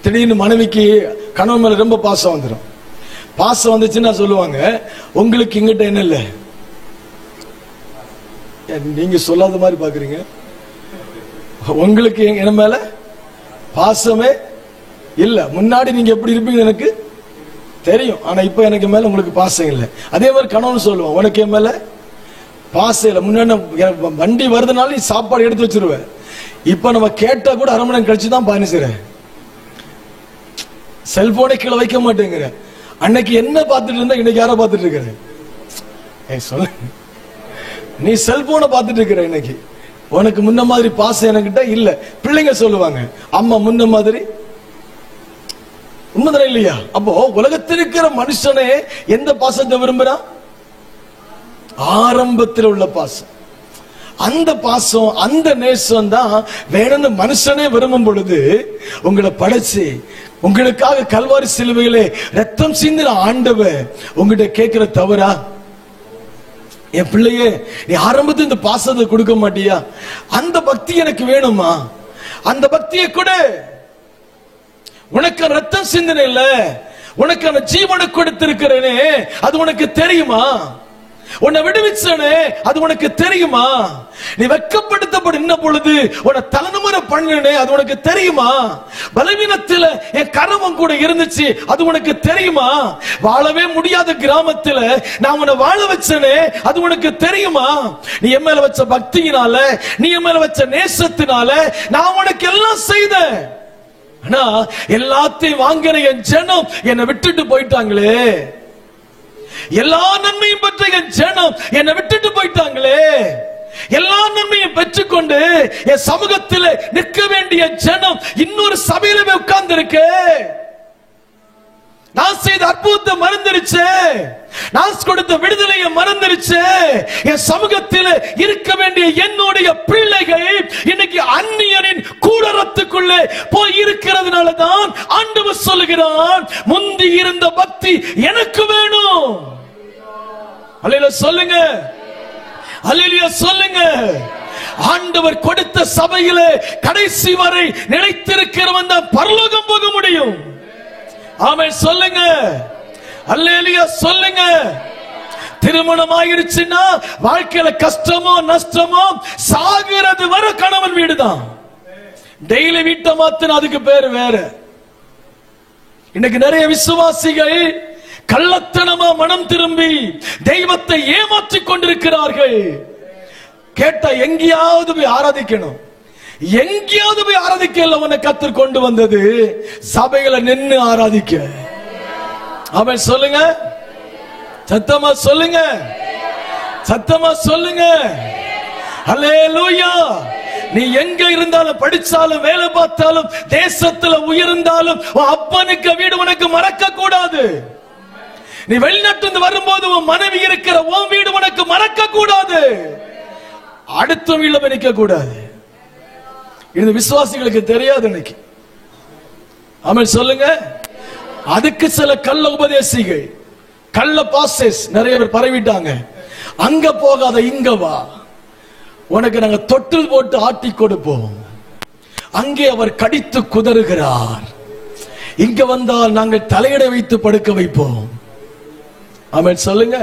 திடீர்னு மனைவிக்கு கணவன் மேல ரொம்ப பாசம் வந்துடும். பாசம் வந்துச்சுன்னா சொல்லுவாங்க, உங்களுக்கு எங்கிட்ட என்ன இல்ல? நீங்க சொல்லாத மாதிரி பாக்குறீங்க. உங்களுக்கு என்ன மேல பாசமே இல்ல. முன்னாடி நீங்க எப்படி இருப்பீங்க எனக்கு தெரியும். ஆனா இப்ப எனக்கு மேல உங்களுக்கு பாசம் இல்ல. அதே மாதிரி கணவன் சொல்லுவான், உனக்கு என் மேல பாசம் இல்ல. முன்னாடி வண்டி வருதுனால சாப்பாடு எடுத்து வச்சிருவேன். இப்ப நம்ம கேட்டா கூட அரை மணி நேரம் கழிச்சுதான் பயணிச்சுறேன். செல்போனை கீழே வைக்க மாட்டேங்கிற. அன்னைக்கு என்ன பார்த்துட்டு இருந்தா இன்னைக்கு யார பார்த்துட்டு இருக்கிற? சொல்ல, நீ செல்போனை பார்த்துட்டு இருக்கிற. இன்னைக்கு உனக்கு முன்ன மாதிரி பாசம் என்கிட்ட இல்ல. பிள்ளைங்க சொல்லுவாங்க, அம்மா முன்ன மாதிரி. உண்மைதானே இல்லையா? அப்போ உலகத்தில் இருக்கிற மனுஷனே எந்த பாசத்தை விரும்புறான்? ஆரம்பத்தில் உள்ள பாசம். அந்த பாசம், அந்த நேசம் தான் வேணும்னு மனுஷனே விரும்பும் பொழுது, உங்களை படைச்சு உங்களுக்காக கல்வாரி சிலுவையிலே ரத்தம் சிந்தின ஆண்டவர் உங்ககிட்ட கேட்கிற தவறா? என் பிள்ளையே, நீ ஆரம்பத்தில் இந்த பாசத்தை கொடுக்க மாட்டியா? அந்த பக்தி எனக்கு வேணுமா? அந்த பக்தியை கொடு. உனக்கு ரத்தம் சிந்தனை இல்ல, உனக்கான ஜீவனை கொடுத்திருக்கிறேனே, அது உனக்கு தெரியுமா? உன்னை விடுவிச்சனே, அது உனக்கு தெரியுமா? நீ வெட்கப்படுத்தப்பட்ட பொழுது உன்னை தலைமுறை பண்ணனே, அது உனக்கு தெரியுமா? பலவீனத்தில் என் கரவம் கூட இருந்துச்சு, அது உனக்கு தெரியுமா? வாழவே முடியாத கிராமத்தில் நான் உன்னை வாழ வச்சனே, அது உனக்கு தெரியுமா? நீ என் மேல வச்ச பக்தியினால, நீ என் மேல வச்ச நேசத்தினால நான் உனக்கு எல்லாம் செய்தேன். ஆனா எல்லாத்தையும் வாங்கின என் ஜனம் என்னை விட்டுட்டு போயிட்டாங்களே. எல்லா நன்மையும் பெற்ற என் ஜனம் என்னை விட்டுட்டு போயிட்டாங்களே. எல்லா நன்மையும் பெற்றுக்கொண்டு என் சமூகத்தில் நிற்க வேண்டிய ஜனம் இன்னொரு சபையில உட்கார்ந்து இருக்கு. நான் செய்த அற்புதத்தை மறந்துருச்சு, நான் கொடுத்த விடுதலையை மறந்துருச்சு. என் சமூகத்தில் இருக்க வேண்டிய என்னுடைய பிள்ளைகள் இன்னைக்கு அந்நியரின் கூடாரத்துக்குள்ளே போய் இருக்கிறதுனால தான் ஆண்டவர் சொல்லுகிறான், முந்தி இருந்த பக்தி எனக்கு வேணும். அல்லேலூயா சொல்லுங்க, அல்லேலூயா சொல்லுங்க. ஆண்டவர் கொடுத்த சபையிலே கடைசி வரை நிலைத்திருக்கிறவன் தான் பரலோகம் போக முடியும். ஆமென் சொல்லுங்க, அல்லேலூயா சொல்லுங்க. திருமணம் ஆயிருச்சுன்னா வாழ்க்கையில கஷ்டமோ நஷ்டமோ சாகிறது வர கணவன் வீடுதான். டெய்லி வீட்டை மாத்தின அதுக்கு பேரு வேற. இன்னைக்கு நிறைய விசுவாசிகள் கள்ளத்தனமா மனம் திரும்பி தெய்வத்தை ஏமாற்றிக் கொண்டிருக்கிறார்கள். கேட்டா எங்கேயாவது போய் ஆராதிக்கணும், எங்கேயாவது போய் ஆராதிக்க உன்னை கத்தர் கொண்டு வந்தது சபைகளை நின்று ஆராதிக்க. அவன் சொல்லுங்க, சத்தமா சொல்லுங்க, சத்தமா சொல்லுங்க. அல்லேலூயா. நீ எங்க இருந்தாலும், படிச்சாலும், வேலை பார்த்தாலும், தேசத்துல உயர்ந்தாலும் உன் அப்பனுக்கு வீடு உனக்கு மறக்க கூடாது. நீ வெளிநாட்டு வரும்போது உன் மனைவி இருக்கிற உன் வீடு உனக்கு மறக்க கூடாது. அடுத்த வீட்டுல நிக்க கூடாது. இது விசுவாசிகளுக்கு தெரியாது இன்னைக்கு. ஆமென் சொல்லுங்க. அதுக்கு சில கள்ள உபதேசிகள் கள்ள பாஸ்டர்ஸ் நிறைய பேர் பரவிட்டாங்க. அங்க போகாத, இங்க வா, உனக்கு நாங்க தொட்டில் போட்டு ஆட்டி கொடுப்போம். அங்கே அவர் கடித்து குதறுகிறார். இங்க வந்தால் நாங்கள் தலையடை வைத்து படுக்க வைப்போம். ஆமென் சொல்லுங்க.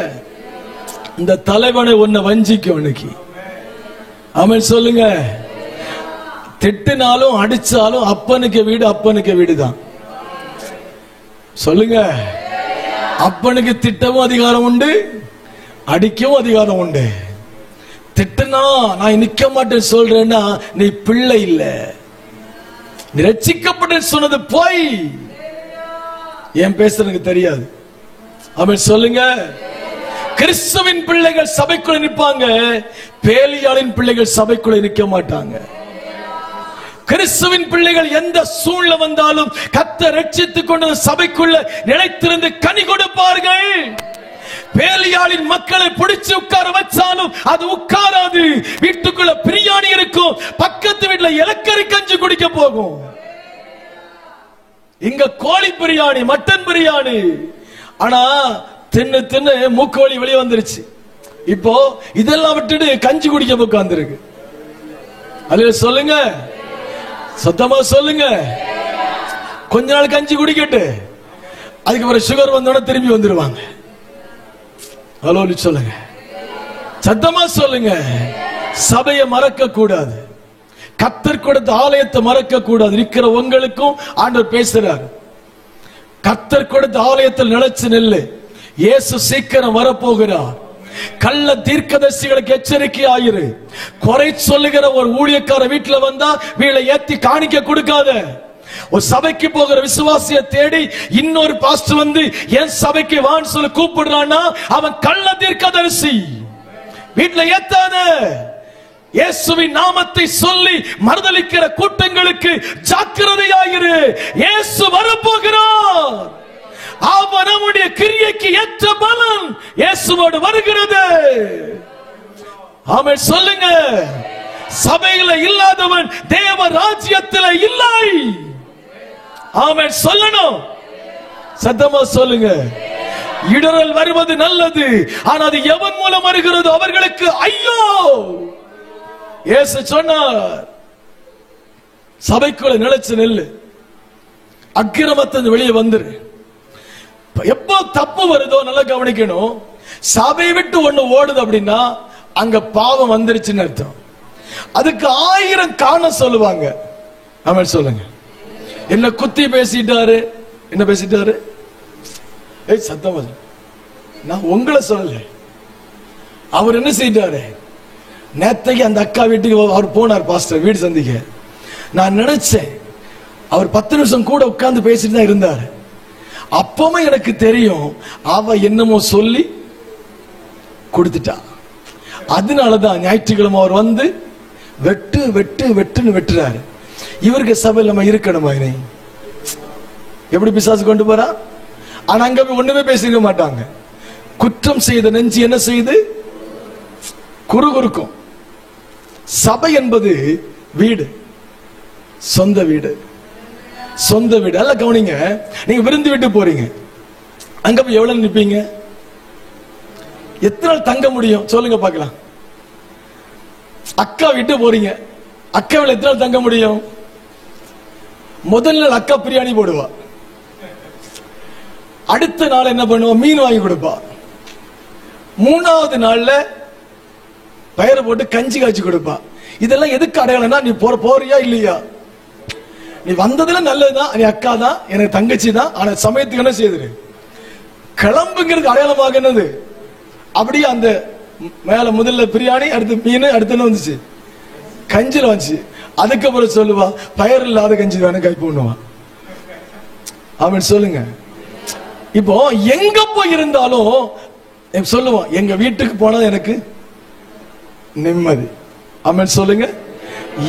இந்த தலைவனை உன்னை வஞ்சிக்கும் இன்னைக்கு. ஆமென் சொல்லுங்க. திட்டினாலும் அடிச்சாலும் அப்பனுக்கு வீடு அப்பனுக்கு வீடு தான். சொல்லுங்க. அப்பனுக்கு திட்டவும் அதிகாரம் உண்டு, அடிக்கவும் அதிகாரம் உண்டு. திட்டுனா நான் நிக்க மாட்டேன் சொல்றேன்னா நீ பிள்ளை இல்ல, நீ ரட்சிக்கப்பட்ட சொன்னது போய். ஏன் பேசுறதுக்கு தெரியாது. ஆமென் சொல்லுங்க. கிறிஸ்துவின் பிள்ளைகள் சபைக்குள்ள நிற்பாங்க, பேலியாளின் பிள்ளைகள் சபைக்குள்ள நிற்க மாட்டாங்க. கிறிஸ்துவின் பிள்ளைகள் எந்த சூழ்நிலை வந்தாலும் கர்த்தர் ரட்சித்துக் கொண்டு சபைக்குள்ள நிலைத்திருந்து கனி கொடுப்பார்கள். பேலியாளின் மக்களை பிடிச்சு உட்கார வச்சாலும் அது உட்காராது. வீட்டுக்குள்ள பிரியாணி இருக்கும், பக்கத்து வீட்டுல இலக்கறி கஞ்சி குடிக்க போகும். இங்க கோழி பிரியாணி, மட்டன் பிரியாணி. ஆனா தின்னு தின்னு மூக்கோழி வெளியே வந்துருச்சு. இப்போ இதெல்லாம் விட்டுட்டு கஞ்சி குடிக்க உட்கார்ந்துருக்கு. அல்ல சொல்லுங்க, சத்தமா சொல்லுங்க. கொஞ்ச நாள் கஞ்சி குடிக்கட்டு, அதுக்கு சுகர் வந்தோட திரும்பி வந்துருவாங்க. ஹலோ சொல்லுங்க, சத்தமா சொல்லுங்க. சபையை மறக்க கூடாது, கர்த்தர் கொடுத்த ஆலயத்தை மறக்க கூடாது. இருக்கிற உங்களுக்கும் ஆண்டவர் பேசுறார். கர்த்தர் கொடுத்த ஆலயத்தில் நிலைச்சு நெல்லு. இயேசு சீக்கிரம் வரப்போகிறார். கள்ள தீர்க்கதரிசிகளுக்கு எச்சரிக்கை ஆயிரு. குறை சொல்லுகிற ஒரு ஊழியக்கார வீட்டுல வந்தா வீளை ஏத்தி காணிக்க கொடுக்காத. ஒரு சபைக்கு போகிற விசுவாசிய தேடி இன்னொரு பாஸ்டர் வந்து என் சபைக்கு வான்னு சொல்லி கூப்பிடுறான்னா அவன் கள்ள தீர்க்கதரிசி. வீட்டுல ஏத்தாத. இயேசுவின் நாமத்தை சொல்லி மறுதலிக்கிற கூட்டங்களுக்கு ஜாக்கிரதையாயிரு. இயேசு வரப்போகிறார். அவர் நம்முடைய கிரியைக்கு ஏற்ற பலன் இயேசுவோடு வருகிறது. ஆமென் சொல்லுங்க. சபையில இல்லாதவன் தேவ ராஜ்யத்தில் இல்லை. ஆமென் சொல்லணும், சத்தமா சொல்லுங்க. இடரல் வருவது நல்லது, ஆனால் அது எவன் மூலம் வருகிறது அவர்களுக்கு ஐயோ. இயேசு சொன்னார், சபைக்குள்ள நிலைச்சு நெல்லு, அக்கிரமத்திலிருந்து வெளியே வந்துரு. எப்போ தப்பு வருதோ நல்லா கவனிக்கணும். சபையை விட்டு ஒண்ணு ஓடுது அப்படின்னா அங்க பாவம் வந்துருச்சுன்னு அர்த்தம். அதுக்கு 1000 காரணம் சொல்லுவாங்க. ஆமென் சொல்லுங்க. என்ன குத்தி பேசிட்டாரு, என்ன பேசிட்டாரு, சத்தமா நான் உங்களை சொல்லல. அவர் என்ன செய்தாரு, நேத்தைக்கு அந்த அக்கா வீட்டுக்கு அவர் போனார் பாஸ்டர் வீடு சந்திக்க. நான் நினைச்சேன் அவர் 10 நிமிஷம் கூட உட்கார்ந்து பேசிட்டு தான் இருந்தாரு. அப்பவே எனக்கு தெரியும் அவ என்னமோ சொல்லி கொடுத்துட்டா. அதனாலதான் ஞாயிற்றுக்கிழமை அவர் வந்து வெட்டு வெட்டு வெட்டுன்னு வெட்டுறாரு. இவருக்கு சபையில் நம்ம இருக்கணுமா? எப்படி பிசாசு கொண்டு போறா? ஆனா அங்க போய் ஒண்ணுமே பேசிக்க மாட்டாங்க. குற்றம் செய்த நெஞ்சு என்ன செய்து குறுகுறுக்கும். சபை என்பது வீடு, சொந்த வீடு. சொந்த வீடு அல்ல. கவனிங்க, நீங்க விருந்து விட்டு போறீங்க, அங்க போய் எவ்வளவு நிப்பீங்க? எத்தனை நாள் தங்க முடியும் சொல்லுங்க பார்க்கலாம். அக்கா விட்டு போறீங்க, அக்காவில் எத்தனை நாள் தங்க முடியும்? முதல் நாள் அக்கா பிரியாணி போடுவா, அடுத்த நாள் என்ன பண்ணுவா, மீன் வாங்கி கொடுப்பா, 3வது நாள்ல பயிரை போட்டு கஞ்சி காய்ச்சி கொடுப்பா. இதெல்லாம் எதுக்கு அடையாளம்னா, நீ போறியா இல்லையா? நீ வந்ததுல நல்லதுதான், நீ அக்கா தான், எனக்கு தங்கச்சி தான், ஆனா சமயத்துக்கு என்ன செய்யுது, கிளம்புங்கிறது அடையாளமாக என்னது. அப்படியே அந்த மேல முதல்ல பிரியாணி, அடுத்து மீன், அடுத்து என்ன வந்துச்சு, கஞ்சில வந்துச்சு. அதுக்கப்புறம் சொல்லுவா பயிர் இல்லாத கஞ்சி தானே கை பண்ணுவா. அவன் சொல்லுங்க. இப்போ எங்க போய் இருந்தாலும் சொல்லுவான், எங்க வீட்டுக்கு போனா எனக்கு நிம்மதி. அவன் சொல்லுங்க.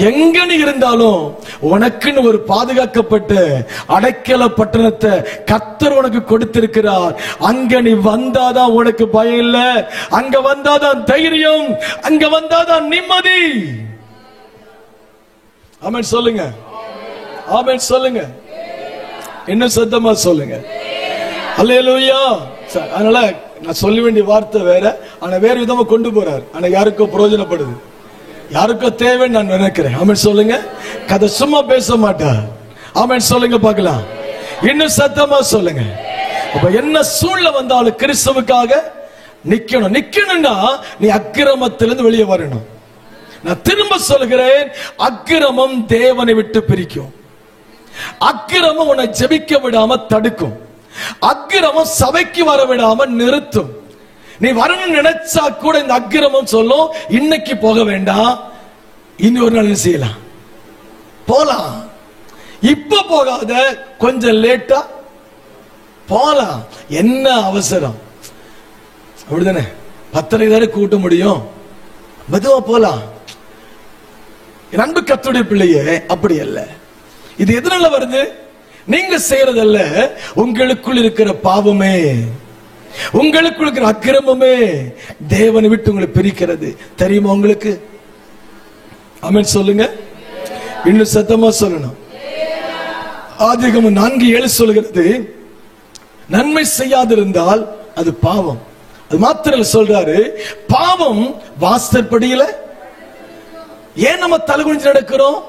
எங்க நீ இருந்தாலும் உனக்குன்னு ஒரு பாதுகாக்கப்பட்ட அடைக்கல பட்டணத்தை கர்த்தர் உனக்கு கொடுத்திருக்கிறார். அங்க நீ வந்தாதான் உனக்கு பயம் இல்ல, அங்க வந்தாதான் தைரியம், அங்க வந்தாதான் நிம்மதி. ஆமென் சொல்லுங்க. ஆமென் சொல்லுங்க. இன்னும் சத்தமா சொல்லுங்க. அல்லேலூயா. அதனால நான் சொல்ல வேண்டிய வார்த்தை வேற, ஆனா வேற விதமா கொண்டு போறாரு. ஆனா யாருக்கோ பிரயோஜனப்படுது, யாருக்கோ தேவைன்னு நான் நினைக்கிறேன். ஆமென் சொல்லுங்க. கதை சும்மா பேச மாட்டார். ஆமென் சொல்லுங்க பார்க்கலாம். இன்னும் சத்தமா சொல்லுங்க. அப்ப என்ன சூழ்நிலை வந்தாலும் கிறிஸ்துவுக்காக நிக்கணும். நிக்கணும்னா நீ அக்கிரமத்திலிருந்து வெளியே வரணும். நான் திரும்ப சொல்கிறேன், அக்கிரமம் தேவனை விட்டு பிரிக்கும். அக்கிரமம் உன்னை ஜெபிக்க விடாம தடுக்கும். அக்கிரமம் சபைக்கு வர விடாம நிறுத்தும். நீ வரணும்னு நினைச்சா கூட இந்த அக்கிரமம் சொல்லும், இன்னைக்கு போக வேண்டாம், இன்னொரு நாள் செய்யலாம், போலாம், இப்ப போகாத, கொஞ்சம் லேட்டா போலாம், என்ன அவசரம், அப்படிதானே? 10:30 தானே கூட்ட முடியும், மெதுவா போலாம். என் அன்பு கர்த்தருடைய பிள்ளையே, அப்படி அல்ல. இது எதனால வருது? நீங்க செய்யறதல்ல, உங்களுக்குள் இருக்கிற பாவமே, உங்களுக்குள் இருக்கிற அக்கிரமமே தேவனை விட்டு உங்களை பிரிக்கிறது. தெரியுமா உங்களுக்கு? ஆமென் சொல்லுங்க. இன்னும் சத்தமா சொல்லணும். ஆதியாகமம் 4:7 சொல்கிறது, நன்மை செய்யாதிருந்தால் அது பாவம். அது மாத்திரம் சொல்றாரு, பாவம் வாசற்படியில. ஏன் நம்ம தலை குனிஞ்சு நடக்கிறோம்?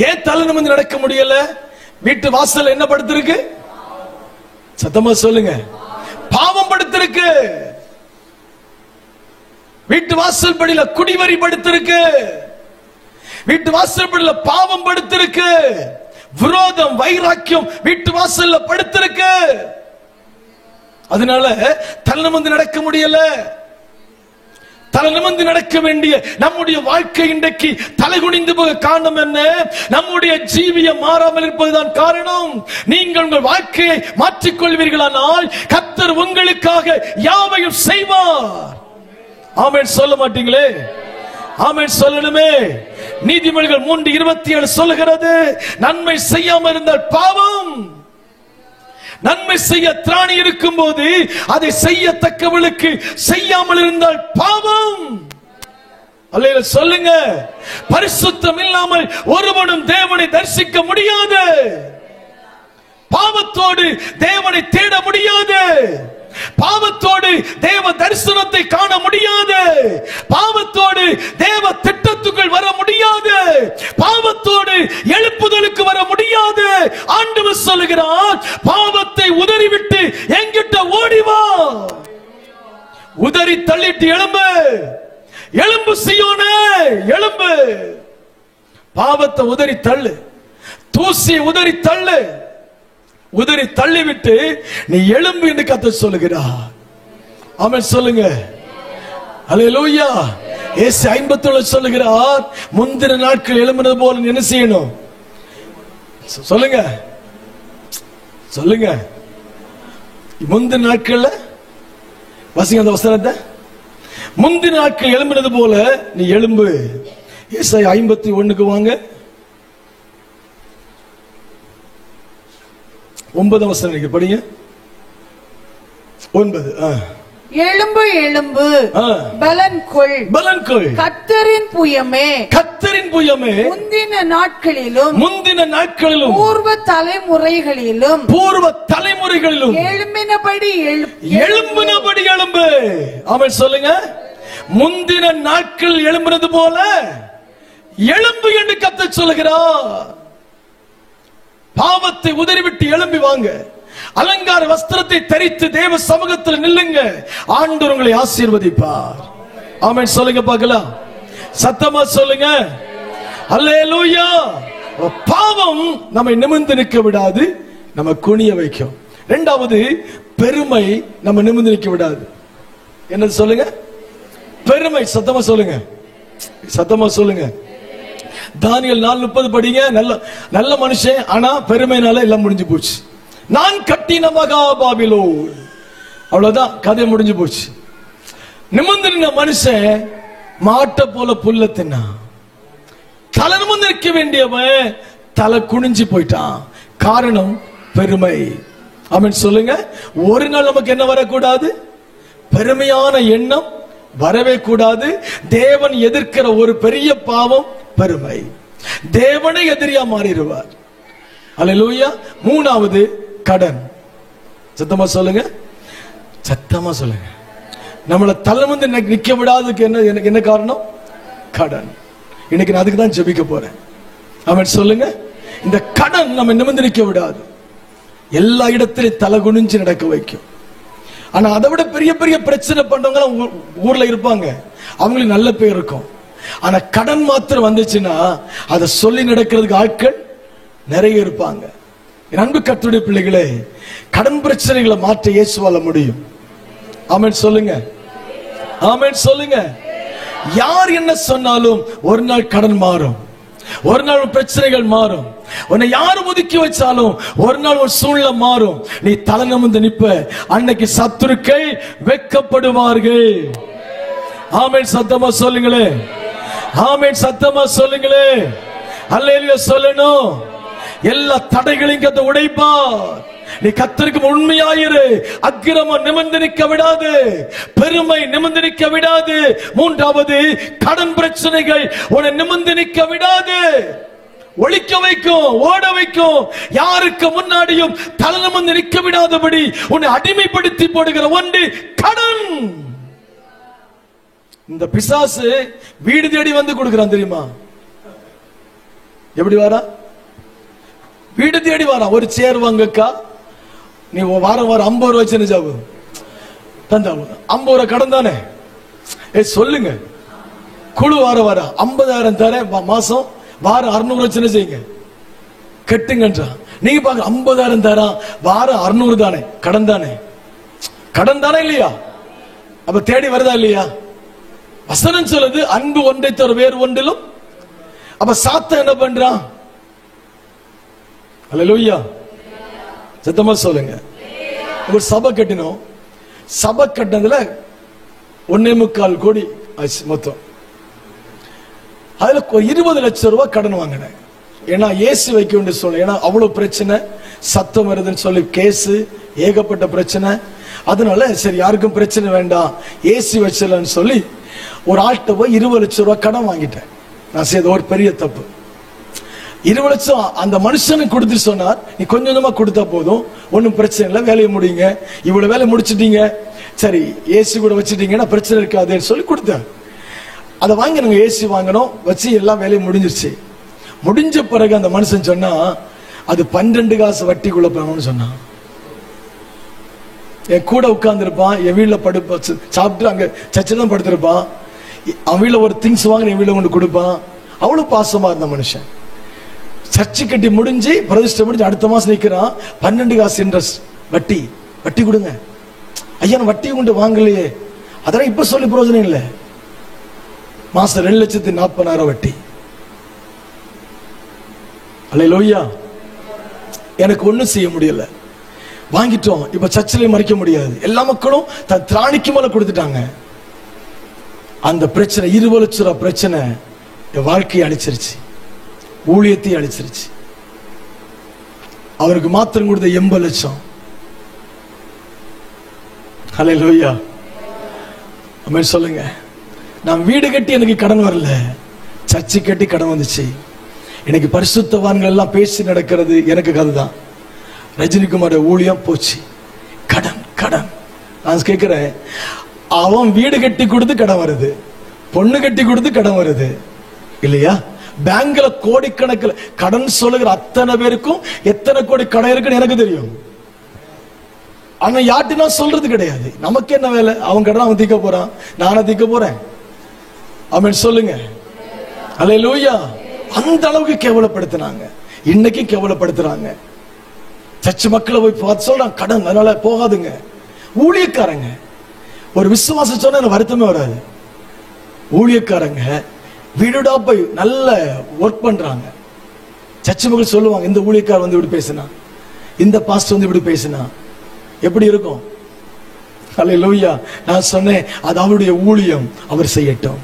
ஏன் தலை நிமிர்ந்து நடக்க முடியல? வீட்டு வாசல் என்ன படுத்திருக்கு? சத்தமா சொல்லுங்க. பாவம் படுத்திருக்கு. வீட்டு வாசல் படியில குடிவரி படுத்திருக்கு. வீட்டு வாசல் படியில பாவம் படுத்திருக்கு. விரோதம், வைராக்கியம் வீட்டு வாசல்ல படுத்திருக்கு. அதனால தலை நிமிர்ந்து நடக்க முடியல. தலை நிமிர்ந்து நடக்க வேண்டிய நம்முடைய வாழ்க்கை இன்றைக்கு தலை குனிந்து போக காரணம் என்ன? நம்முடைய ஜீவியம் மாறாமல் இருப்பதுதான் காரணம். நீங்கள் உங்கள் வாழ்க்கையை மாற்றிக்கொள்வீர்களானால் கர்த்தர் உங்களுக்காக யாவையும் செய்வார். ஆமென் சொல்ல மாட்டீங்களே? ஆமென் சொல்லணுமே. நீதிமொழிகள் 3:27 சொல்லுகிறது, நன்மை செய்யாமல் இருந்தால் பாவம். நன்மை செய்ய திராணி இருக்கும் போது அதை செய்யத்தக்கவளுக்கு செய்யாமல் இருந்தால் பாவம். அல்லேலூயா சொல்லுங்க. பரிசுத்தம் இல்லாமல் ஒருவனும் தேவனை தரிசிக்க முடியாது. பாவத்தோடு தேவனை தேட முடியாது. பாவத்தோடு தேவ தரிசனத்தை காண முடியாது. பாவத்தோடு தேவ திட்டத்துக்குள் வர முடியாது. பாவத்தோடு எழுப்புதலுக்கு வர முடியாது. ஆண்டவர் சொல்லுகிறார், பாவத்தை உதறிவிட்டு என்கிட்ட ஓடி வா. உதறி தள்ளிட்டு எழும்பு, எழும்பு சீயோனே, எழும்பு. பாவத்தை உதறி தள்ளு, தூசி உதறி தள்ளு. உதறி தள்ளிவிட்டு நீ எழும்பு என்று கர்த்தர் சொல்லுகிறார். ஆமென் சொல்லுங்க. அல்லேலூயா. இயேசு 57 சொல்லுகிறார், முந்தின நாட்கள் எழும்பினது போல என்ன செய்யணும்? சொல்லுங்க, சொல்லுங்க. முந்தின நாட்கள்ல வாசிங்க அந்த வசனத்தை. முந்தின நாட்கள் எழும்பினது போல நீ எழும்பு. ஏசாயா 51க்கு வாங்க. 9 வசனம் படிங்க. 9. எழும்பு எழும்பு, பலன் கொள், பலன் கொள். கர்த்தரின் புயமே, கர்த்தரின் புயமே, முந்தின நாட்களிலும், முந்தின நாட்களிலும், பூர்வ தலைமுறைகளிலும், பூர்வ தலைமுறைகளிலும் எழும்பினபடி எழும்பினபடி எழும்பு. ஆமென் சொல்லுங்க. முந்தின நாட்கள் எழும்பினது போல எழும்பு என்று கர்த்தர் சொல்லுகிறார். பாவத்தை உதறிவிட்டு எழும்பி வாங்க. அலங்கார வஸ்திரத்தை தரித்து தேவ சமூகத்தில் நில்லுங்க. ஆண்டவர் உங்களை ஆசீர்வதிப்பார். ஆமென் சொல்லுங்க பார்க்கலாம். சத்தமா சொல்லுங்க. அல்லேலூயா. பாவம் நம்மை நிமிர்ந்து நிற்க விடாது, நம்ம குனிய வைக்கும். இரண்டாவது, பெருமை நம்ம நிமிர்ந்து நிற்க விடாது. என்ன சொல்லுங்க? பெருமை. சத்தமா சொல்லுங்க, சத்தமா சொல்லுங்க. தானியேல் 4:30 படிங்க. நல்ல நல்ல மனுஷன், ஆனா பெருமைனால எல்லாம் முடிஞ்சு போச்சு. நான் கட்டின மகா பாபிலோன், அவ்வளவுதான், கதை முடிஞ்சு போச்சு. நிமிர்ந்து நின்ன மனுஷன் மாட்டை போல புல்ல தின்னா. தலை நிமிர்ந்து நிற்க வேண்டியவன் தலை குனிஞ்சு போயிட்டான். காரணம் பெருமை. ஆமென் சொல்லுங்க. ஒரு நாள் நமக்கு என்ன வரக்கூடாது? பெருமையான எண்ணம் வரவே கூடாது. தேவன் எதிர்க்கிற ஒரு பெரிய பாவம் பெருமை. தேவனை எதிரியா மாறிடுவார். அல்லேலூயா. மூணாவது, கடன். சத்தமா சொல்லுங்க, சத்தமா சொல்லுங்க. நம்மளை தலைமுந்து நிக்க விடாததுக்கு எனக்கு என்ன காரணம்? கடன். இன்னைக்கு நான் அதுக்கு தான் ஜெபிக்க போறேன். அவன் சொல்லுங்க, இந்த கடன் நம்ம நிமிர்ந்து நிக்க விடாது, எல்லா இடத்திலும் தலை குனிஞ்சு நடக்க வைக்கும். ஆனா அதை விட பெரிய பெரிய பிரச்சனை பண்றவங்க ஊர்ல இருப்பாங்க, அவங்களுக்கு நல்ல பேர் இருக்கும். ஆனா கடன் மாத்திரம் வந்துச்சுன்னா அதை சொல்லி நடக்கிறதுக்கு ஆட்கள் நிறைய இருப்பாங்க. அன்பு கர்த்தருடைய பிள்ளைகளே, கடன் பிரச்சனைகளை மாற்ற இயேசுவால முடியும். ஆமென் சொல்லுங்க, ஆமென் சொல்லுங்க. யார் என்ன சொன்னாலும் ஒரு நாள் கடன் மாறும், ஒரு நாள் பிரச்சனைகள் மாறும். உன்னை யாரு ஒதுக்கி வச்சாலும் ஒரு நாள் ஒரு சூழ்நிலை மாறும். நீ தலை நிமிர்ந்து நிப்ப, அன்னைக்கு சத்துருக்கள் வெட்கப்படுவார்கள். ஆமென் சத்தமா சொல்லுங்களே, ஆமென் சத்தமா சொல்லுங்களே. அல்லேலூயா சொல்லணும். எல்லா தடைகளையும் கத்த உடைப்பார். நீ கர்த்தருக்கு உண்மையாயிரு. அக்கிரமம் நிமிர்ந்து நிற்க விடாது, பெருமை நிமிர்ந்து நிற்க விடாது. மூன்றாவது, கடன் பிரச்சனைகள் உன்னை நிமிர்ந்து நிற்க விடாது, ஒழிக்க வைக்கும், ஓட வைக்கும். யாருக்கு முன்னாடியும் தலை நிமிர்ந்து நிற்க விடாதபடி உன்னை அடிமைப்படுத்தி போடுகிற ஒன்று கடன். இந்த பிசாசு வீடு தேடி வந்து கொடுக்கிறான் தெரியுமா? எப்படி வாரா? வீடு தேடி வாரா. ஒரு சேர் வாங்கக்கா, நீ வாரம் வாரம் 50 ரூபாய் வச்சு ஜாபு தந்தா 50 ரூபாய் கடன் தானே. சொல்லுங்க, குழு வார வார 50,000 தரேன் மாசம், வாரம் 600 வச்சு செய்யுங்க, கட்டுங்கன்றா. நீங்க பாக்க 50,000 தரா, வாரம் 600 தானே, கடன் தானே, கடன் தானே இல்லையா? அப்ப தேடி வருதா இல்லையா? வசனம் சொல்லுது, அன்பு ஒன்றை தவிர வேறு ஒன்றிலும். அப்ப சாத்த என்ன பண்றான்? அல்லேலூயா, சத்தமா சொல்லுங்க. ஒரு சபை கட்டினோம், சபை கட்டினதுல 1.25 கோடி ஆச்சு மொத்தம். அதுல 20 லட்சம் ரூபாய் கடன் வாங்கினேன். ஏன்னா ஏசி வைக்க வேண்டிய சொல்ல, ஏன்னா அவ்வளவு பிரச்சனை, சத்தம் வருதுன்னு சொல்லி கேஸ், ஏகப்பட்ட பிரச்சனை. அதனால சரி யாருக்கும் பிரச்சனை வேண்டாம், ஏசி வச்சிடலன்னு சொல்லி ஒரு ஆள்கிட்ட போய் 20 லட்சம் ரூபாய் கடன் வாங்கிட்டேன். நான் செய்த ஒரு பெரிய தப்பு. 20 லட்சம் அந்த மனுஷனுக்கு கொடுத்து சொன்னார், நீ கொஞ்சம் கொஞ்சமா கொடுத்தா போதும், ஒன்னும் பிரச்சனை இல்லை, வேலையை முடியுங்க, இவ்வளவு வேலை முடிச்சிட்டீங்க, சரி ஏசி கூட வச்சுட்டீங்கன்னா பிரச்சனை இருக்காதுன்னு சொல்லி கொடுத்தேன். அதை வாங்கி நாங்க ஏசி வாங்கணும், வச்சு எல்லாம் வேலையும் முடிஞ்சிருச்சு. முடிஞ்ச பிறகு அந்த மனுஷன் சொன்னா, அது 12 காசு வட்டிக்குள்ள போகணும்னு சொன்னான். என் கூட உட்கார்ந்து இருப்பான், என் வீட்டுல படுப்பா, சாப்பிட்டு அங்க சர்ச்சில் தான் படுத்திருப்பான். அவன் வீட்டுல ஒரு திங்ஸ் வாங்கி என் வீட்டுல கொண்டு கொடுப்பான். அவ்வளவு பாசமா இருந்த மனுஷன். சர்ச்சு கட்டி முடிஞ்சு பிரதிஷ்டை முடிஞ்சு அடுத்த மாசம் நிக்கிறான், 12 காசு இன்ட்ரெஸ்ட் வட்டி, வட்டி கொடுங்க. ஐயா வட்டி கொண்டு வாங்கலையே, அதெல்லாம் இப்ப சொல்லி பிரயோஜனம் இல்லை. மாசம் 2,40,000 வட்டி. அல்லேலூயா. எனக்கு ஒண்ணும் செய்ய முடியல, வாங்கிட்டோம். இப்ப சர்ச்சிலையும் மறைக்க முடியாது, எல்லா மக்களும் தன் திராணிக்கு மேல கொடுத்துட்டாங்க. அந்த பிரச்சனை 20 லட்சம் ரூபாய் பிரச்சனை என் வாழ்க்கையை அழிச்சிருச்சு, ஊழியத்தையும் அழிச்சிருச்சு. அவருக்கு மாத்திரம் கொடுத்த 80 லட்சம். அல்லேலூயா, ஆமென் சொல்லுங்க. நான் வீடு கட்டி எனக்கு கடன் வரல, சர்ச்சை கட்டி கடன் வந்துச்சு. எனக்கு பரிசுத்தவான்கள் எல்லாம் பேசி நடக்கிறது எனக்கு கதைதான். ரஜினிகுமார் ஊழியம் போச்சு, கடன் கடன். நான் கேட்கிறேன், அவன் வீடு கட்டி கொடுத்து கடன் வருது, பொண்ணு கட்டி கொடுத்து கடன் வருது இல்லையா? பேங்க்ல கோடிக்கணக்கில் கடன் சொல்லுகிற அத்தனை பேருக்கும் எத்தனை கோடி கடன் இருக்குன்னு எனக்கு தெரியும். ஆனா யார்ட்டு நான் சொல்றது கிடையாது. நமக்கு என்ன வேலை? அவன் கடன் அவன் தீக்க போறான், நானே தீக்க போறேன். ஆமென் சொல்லுங்க. அல்லேலூயா. அந்த அளவுக்கு கேவலப்படுத்தினாங்க, இன்னைக்கு கேவலப்படுத்துறாங்க. சர்ச்சு மக்களை போய் பார்த்து சொல்றாங்க கடன், அதனால போகாதுங்க. ஊழியக்காரங்க ஒரு விசுவாசம் சொன்னா எனக்கு வருத்தமே வராது. ஊழியக்காரங்க வீடுடா போய் நல்ல ஒர்க் பண்றாங்க. சர்ச்சு மக்கள் சொல்லுவாங்க, இந்த ஊழியக்காரர் வந்து இப்படி பேசினா, இந்த பாஸ்டர் வந்து இப்படி பேசினா எப்படி இருக்கும்? அல்லேலூயா. நான் சொன்னேன், அது அவருடைய ஊழியம், அவர் செய்யட்டும்.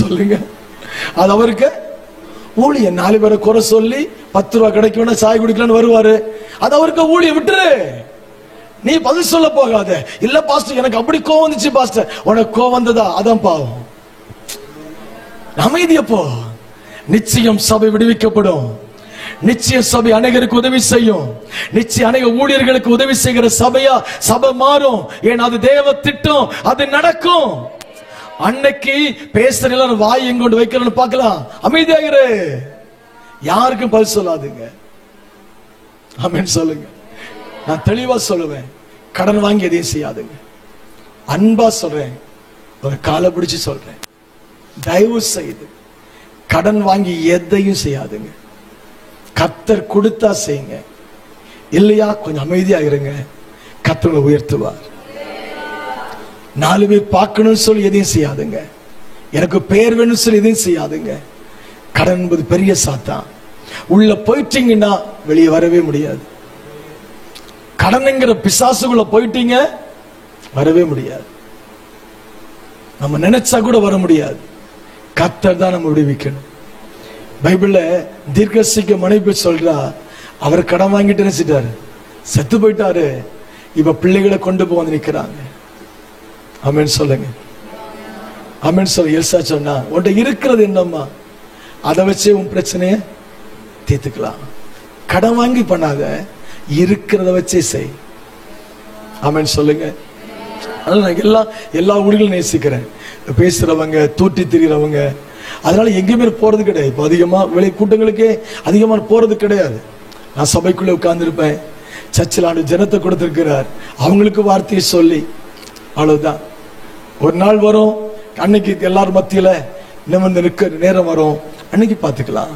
சொல்லுங்க, அது அவருக்கு ஊழியம். 4 பேரை குறை சொல்லி 10 ரூபாய் கிடைக்கும் சாய் குடிக்கலான்னு வருவாரு, அது அவருக்கு ஊழியம். விட்டுரு, நீ பதில் சொல்ல போகாத. இல்ல பாஸ்டர் எனக்கு அப்படி கோவம் வந்துச்சு பாஸ்டர், உனக்கு கோவம் வந்ததா, அதான் பாவம். அமைதியா போ, நிச்சயம் சபை விடுவிக்கப்படும். நிச்சய சபை அநேகருக்கு உதவி செய்யும். நிச்சய அநேக ஊழியர்களுக்கு உதவி செய்கிற சபையா சபை மாறும். ஏன் அது தேவ திட்டம், அது நடக்கும். அன்னைக்கு பேசுற வாய் எங்கொண்டு வைக்கிறன்னு பார்க்கலாம். அமைதியாகிரு, யாருக்கும் பதில் சொல்லாதுங்க. ஆமென் சொல்லுங்க. நான் தெளிவா சொல்லுவேன், கடன் வாங்கி எதையும் செய்யாதுங்க. அன்பா சொல்றேன், ஒரு காலை பிடிச்சு சொல்றேன், தயவு செய்து கடன் வாங்கி எதையும் செய்யாதுங்க. கர்த்தர் கொடுத்தா செய்யுங்க, இல்லையா கொஞ்சம் அமைதியா இருங்க. கர்த்தரை உயர்த்துவார். 4 பேர் பார்க்கணும்னு சொல்லி எதையும் செய்யாதுங்க. எனக்கு பேர் வேணும்னு சொல்லி எதையும் செய்யாதுங்க. கடன் என்பது பெரிய சாத்தான். உள்ள போயிட்டீங்கன்னா வெளியே வரவே முடியாது. கடன்ங்கிற பிசாசுக்குள்ள போயிட்டீங்க, வரவே முடியாது. நம்ம நினைச்சா கூட வர முடியாது. கர்த்தர் தான் நம்ம விடுவிக்கணும். பைபிள்ல தீர்க்கதரிசிக்கு மனைவி சொல்றா, அவர் கடன் வாங்கிட்டு நினைச்சிட்டாரு, செத்து போயிட்டாரு. இப்ப பிள்ளைகளை கொண்டு போய் வந்து நிக்கிறாங்க. ஆமென் சொல்லுங்க. ஆமென் சொல்ல. எல்சா சொன்னா, உன்கிட்ட இருக்கிறது என்னம்மா, அதை வச்சே உன் பிரச்சனைய தீர்த்துக்கலாம். கடன் வாங்கி பண்ணாத, இருக்கிறத வச்சே செய். ஆமென் சொல்லுங்க. அதனால நான் எல்லா ஊழியர்களும் நேசிக்கிறேன். பேசுறவங்க, தூட்டி திரிகிறவங்க, அதனால எங்கேயுமே போறது கிடையாது. இப்போ அதிகமா விலை கூட்டங்களுக்கே அதிகமா போறது கிடையாது. நான் சபைக்குள்ள உட்கார்ந்து இருப்பேன். சர்ச்சில் ஆண்டு ஜனத்தை கொடுத்திருக்கிறார், அவங்களுக்கு வார்த்தையை சொல்லி அவ்வளவுதான். ஒரு நாள் வரும், அன்னைக்கு எல்லாரும் மத்தியில நிமிர்ந்து நிற்க நேரம் வரும், அன்னைக்கு பார்த்துக்கலாம்.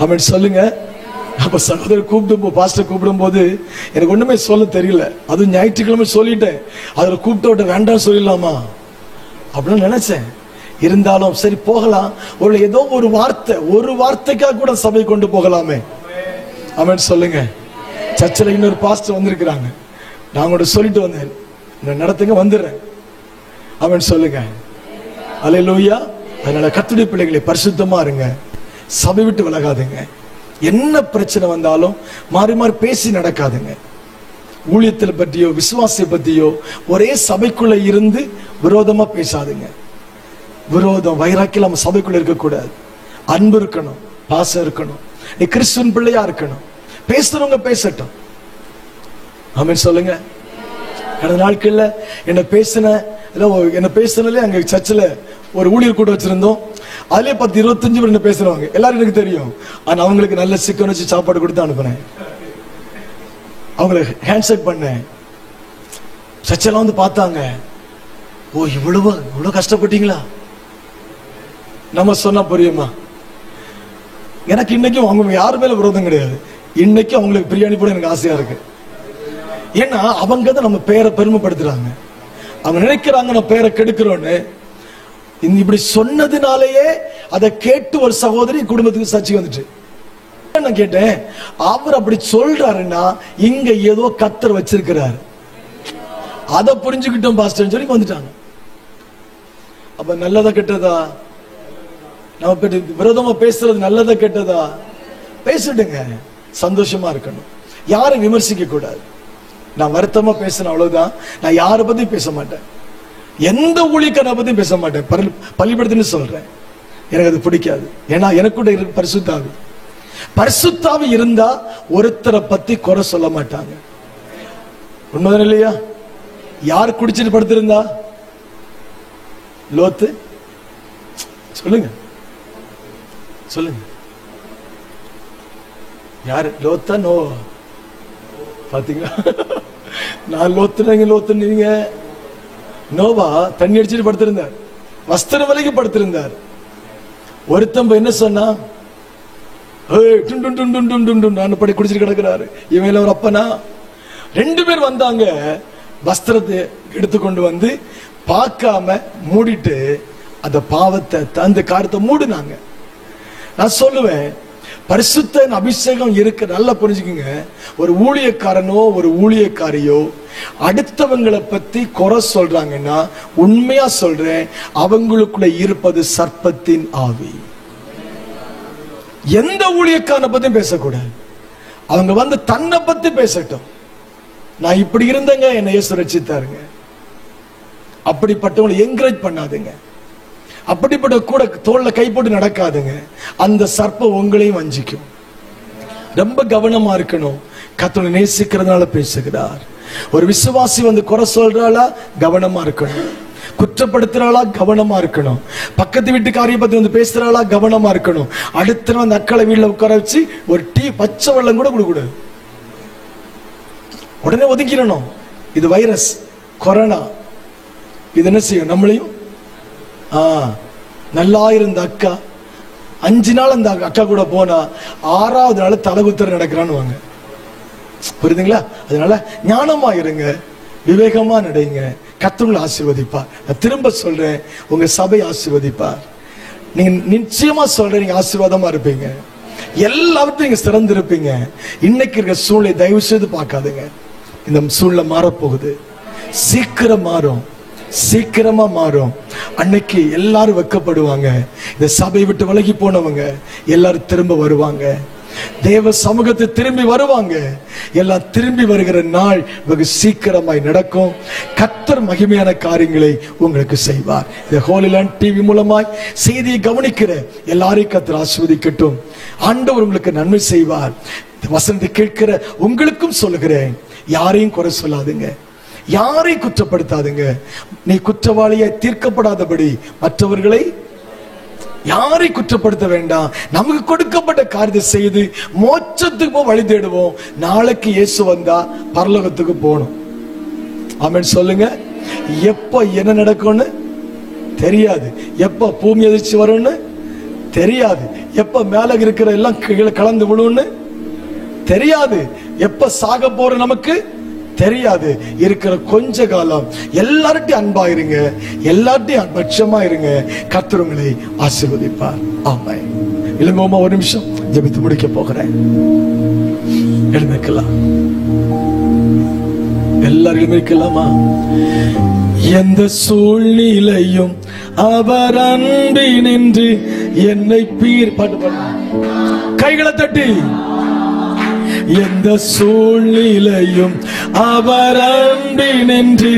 ஆமென் சொல்லுங்க. அப்ப சகோதரர் பாஸ்டர் கூப்பிடும் போது எனக்கு ஒண்ணுமே சொல்ல தெரியல. அதுவும் ஞாயிற்றுக்கிழமை சொல்லிட்டேன், அதுல கூப்பிட்டு வேண்டாம் சொல்லிடலாமா அப்படின்னு நினைச்சேன். இருந்தாலும் சரி போகலாம். ஏதோ ஒரு வார்த்தைக்காக கூட சபை கொண்டு போகலாமே. ஆமென் சொல்லுங்க. சர்ச்சில் இன்னொரு பாஸ்டர் வந்திருக்கிறாங்க, நான் கூட சொல்லிட்டு வந்தேன், நடத்துங்க வந்துடுறேன். ஆமென் சொல்லுங்க. அல்லேலூயா. அதனால கர்த்தருடைய பிள்ளைகளை பரிசுத்தமா இருங்க, சபை விட்டு விலகாதுங்க. என்ன பிரச்சனை வந்தாலும் மாறி மாறி பேசி நடக்காதுங்க. ஊழியத்தில் பற்றியோ விசுவாசத்தை பற்றியோ ஒரே சபைக்குள்ள இருந்து விரோதமா பேசாதுங்க. விரோதம், வைராக்கியம் நம்ம சபைக்குள்ள இருக்கக்கூடாது. அன்பு இருக்கணும், பாசம் இருக்கணும். நீ கிறிஸ்துவின் பிள்ளையா இருக்கணும். பேசுறவங்க பேசட்டும். ஆமென் சொல்லுங்க. கடந்த நாட்கள்ல என்ன பேசினாலே அங்க சர்ச்சில் ஒரு ஊழியர் கூட வச்சிருந்தோம். அதுலயே 10-25 பேர் என்ன பேசுறவங்க எல்லாரும் எனக்கு தெரியும். ஆனா அவங்களுக்கு நல்ல சிக்கன் வச்சு சாப்பாடு கொடுத்து அனுப்புனேன், அவங்களுக்கு ஹேண்ட்ஷேக் பண்ணேன். சர்ச்செல்லாம் வந்து பார்த்தாங்க, ஓ இவ்வளவு கஷ்டப்பட்டீங்களா? நம்ம சொன்னா புரியுமா? எனக்கு இன்னைக்கும் அவங்க யாரு மேல விரோதம் கிடையாது. இன்னைக்கு அவங்களுக்கு பிரியாணி போட எனக்கு ஆசையா இருக்கு. ஏன்னா அவங்க தான் நம்ம பேரை பெருமைப்படுத்துறாங்க. அவங்க நினைக்கிறாங்க நம்ம பேரை கெடுக்கிறோன்னு. இப்படி சொன்னதுனாலேயே அதை கேட்டு ஒரு சகோதரி குடும்பத்துக்கு சாட்சி வந்துட்டு நான் கேட்டேன், அவர் அப்படி சொல்றாருன்னா இங்க ஏதோ கர்த்தர் வச்சிருக்கிறார், அதை புரிஞ்சுக்கிட்டோம் பாஸ்டர் சொல்லி வந்துட்டாங்க. அப்ப நல்லதா கெட்டதா? நம்ம விரோதமா பேசுறது நல்லதா கெட்டதா? பேசிட்டுங்க, சந்தோஷமா இருக்கணும். யாரை விமர்சிக்க கூடாது. நான் வருத்தமா பேசின அவ்வளவுதான். நான் யாரை பத்தி பேச மாட்டேன், எந்த ஊழியக்காரனை பத்தி பேச மாட்டேன். பள்ளிப்படுத்துன்னு சொல்றேன், எனக்கு அது பிடிக்காது. ஏன்னா எனக்கு கூட பரிசுத்தாவி இருந்தா ஒருத்தரை பத்தி குறை சொல்ல மாட்டாங்க. உண்மைதான் இல்லையா? யார் குடிச்சிட்டு படுத்திருந்தா? லோத்து. சொல்லுங்க சொல்லுங்க, யாரு? லோத்தா நோவா? பாத்தீங்களா? நான் லோத்துனீங்க. நோவா தண்ணி அடிச்சுட்டு படுத்திருந்தார், வஸ்திரம் விலைக்கு படுத்திருந்தார். ஒருத்தம்ப என்ன சொன்னா, படி குடிச்சிட்டு கிடக்கிறாரு, இவன் ஒரு அப்பனா. 2 பேர் வந்தாங்க, வஸ்திரத்தை எடுத்துக்கொண்டு வந்து பார்க்காம மூடிட்டு அந்த பாவத்தை அந்த காரியத்தை மூடினாங்க. நான் சொல்லுவேன், பரிசுத்த அபிஷேகம் இருக்கு. நல்லா புரிஞ்சுக்குங்க. ஒரு ஊழியக்காரனோ ஒரு ஊழியக்காரியோ அடுத்தவங்களை பத்தி குறை சொல்றாங்கன்னா, உண்மையா சொல்றேன், அவங்களுக்குள்ள இருப்பது சர்ப்பத்தின் ஆவி. எந்த ஊழியக்காரனை பத்தி பேசக்கூடாது. அவங்க வந்து தன்னை பத்தி பேசட்டும். நான் இப்படி இருந்தேங்க, என்னை இயேசு ரட்சித்தாருங்க. அப்படிப்பட்டவங்களை என்கரேஜ் பண்ணாதுங்க. அப்படிப்பட்ட கூட தோல்ல கை போட்டு நடக்காதுங்க. அந்த சர்ப்பம் உங்களையும் வஞ்சிக்கும். ரொம்ப கவனமா இருக்கணும். கர்த்தரை நேசிக்கிறதுனால பேசுகிறார். ஒரு விசுவாசி வந்து குறை சொல்றாளா, கவனமா இருக்கணும். குற்றப்படுத்துறாளா, கவனமா இருக்கணும். பக்கத்து வீட்டுக்காரியை பத்தி வந்து பேசுறாளா, கவனமா இருக்கணும். அடுத்த அந்த அக்களை வீட்டுல உட்கார வச்சு ஒரு டீ பச்சை வெள்ளம் கூட கொடுக்கூடாது. உடனே ஒதுக்கிடணும். இது வைரஸ், கொரோனா. இது என்ன செய்யும் நம்மளையும்? நல்லா இருந்த அக்கா 5 நாள் அந்த அக்கா கூட போனா 6வது நாள் தலகுத்தர் நடக்கிறான்னு வாங்க. புரியுதுங்களா? அதனால ஞானமா இருங்க, விவேகமா நடைங்க. கர்த்தர் ஆசீர்வதிப்பார். நான் திரும்ப சொல்றேன், உங்க சபை ஆசீர்வதிப்பார். நீங்க நிச்சயமா சொல்றேன், நீங்க ஆசீர்வாதமா இருப்பீங்க. எல்லாவற்றையும் நீங்க சிறந்திருப்பீங்க. இன்னைக்கு இருக்க சூழ்நிலை தயவு செய்து பார்க்காதுங்க. இந்த சூழ்நிலை மாறப்போகுது. சீக்கிரம் மாறும், சீக்கிரமா மாறும். அன்னைக்கு எல்லாரும் வெட்கப்படுவாங்க. இந்த சபை விட்டு விலகி போனவங்க எல்லாரும் திரும்ப வருவாங்க. தேவ சமூகத்தை திரும்பி வருவாங்க. எல்லாம் திரும்பி வருகிற நாள் வெகு சீக்கிரமாய் நடக்கும். கர்த்தர் மகிமையான காரியங்களை உங்களுக்கு செய்வார். இந்த ஹோலி லேண்ட் டிவி மூலமாய் செய்தியை கவனிக்கிற எல்லாரையும் கர்த்தர் ஆசீர்வதிக்கட்டும். ஆண்டவர் உங்களுக்கு நன்மை செய்வார். வசனத்தை கேட்கிற உங்களுக்கும் சொல்லுகிறேன், யாரையும் குறை சொல்லாதுங்க, யாரையும் குற்றப்படுத்தாதுங்க. நீ குற்றவாளியை தீர்க்கப்படாதபடி மற்றவர்களை யாரை குற்றப்படுத்த வேண்டாம். நமக்கு கொடுக்கப்பட்ட காரியத்தை செய்து மோட்சத்துக்கு வழி தேடுவோம். நாளைக்கு இயேசு வந்தா பரலோகத்துக்கு போகணும். ஆமென் சொல்லுங்க. எப்ப என்ன நடக்கும்னு தெரியாது. எப்ப பூமி அதிர்ச்சி வரும்னு தெரியாது. எப்ப மேல இருக்கிற எல்லாம் கீழே கலந்து விழும்னு தெரியாது. எப்ப சாக போற நமக்கு தெரியாது. இருக்கிற கொஞ்ச காலம் எல்லார்ட்டையும் அன்பா இருங்க, எல்லார்ட்டையும் பட்சமா இருங்க. கர்த்தர் உங்களை ஆசீர்வதிப்பார். ஆமென். இளங்கோமா ஒரு நிமிஷம் ஜெபித்து முடிக்க போகிறேன். எழுந்திருக்கலாம், எல்லாரும் எழுந்திருக்கலாமா? எந்த சூழ்நிலையும் அவர் அன்பினின்று என்னை பாட்டு பாடு, கைகளை தட்டி. எந்த சூழ்நிலையும் அவர் அன்பினின்று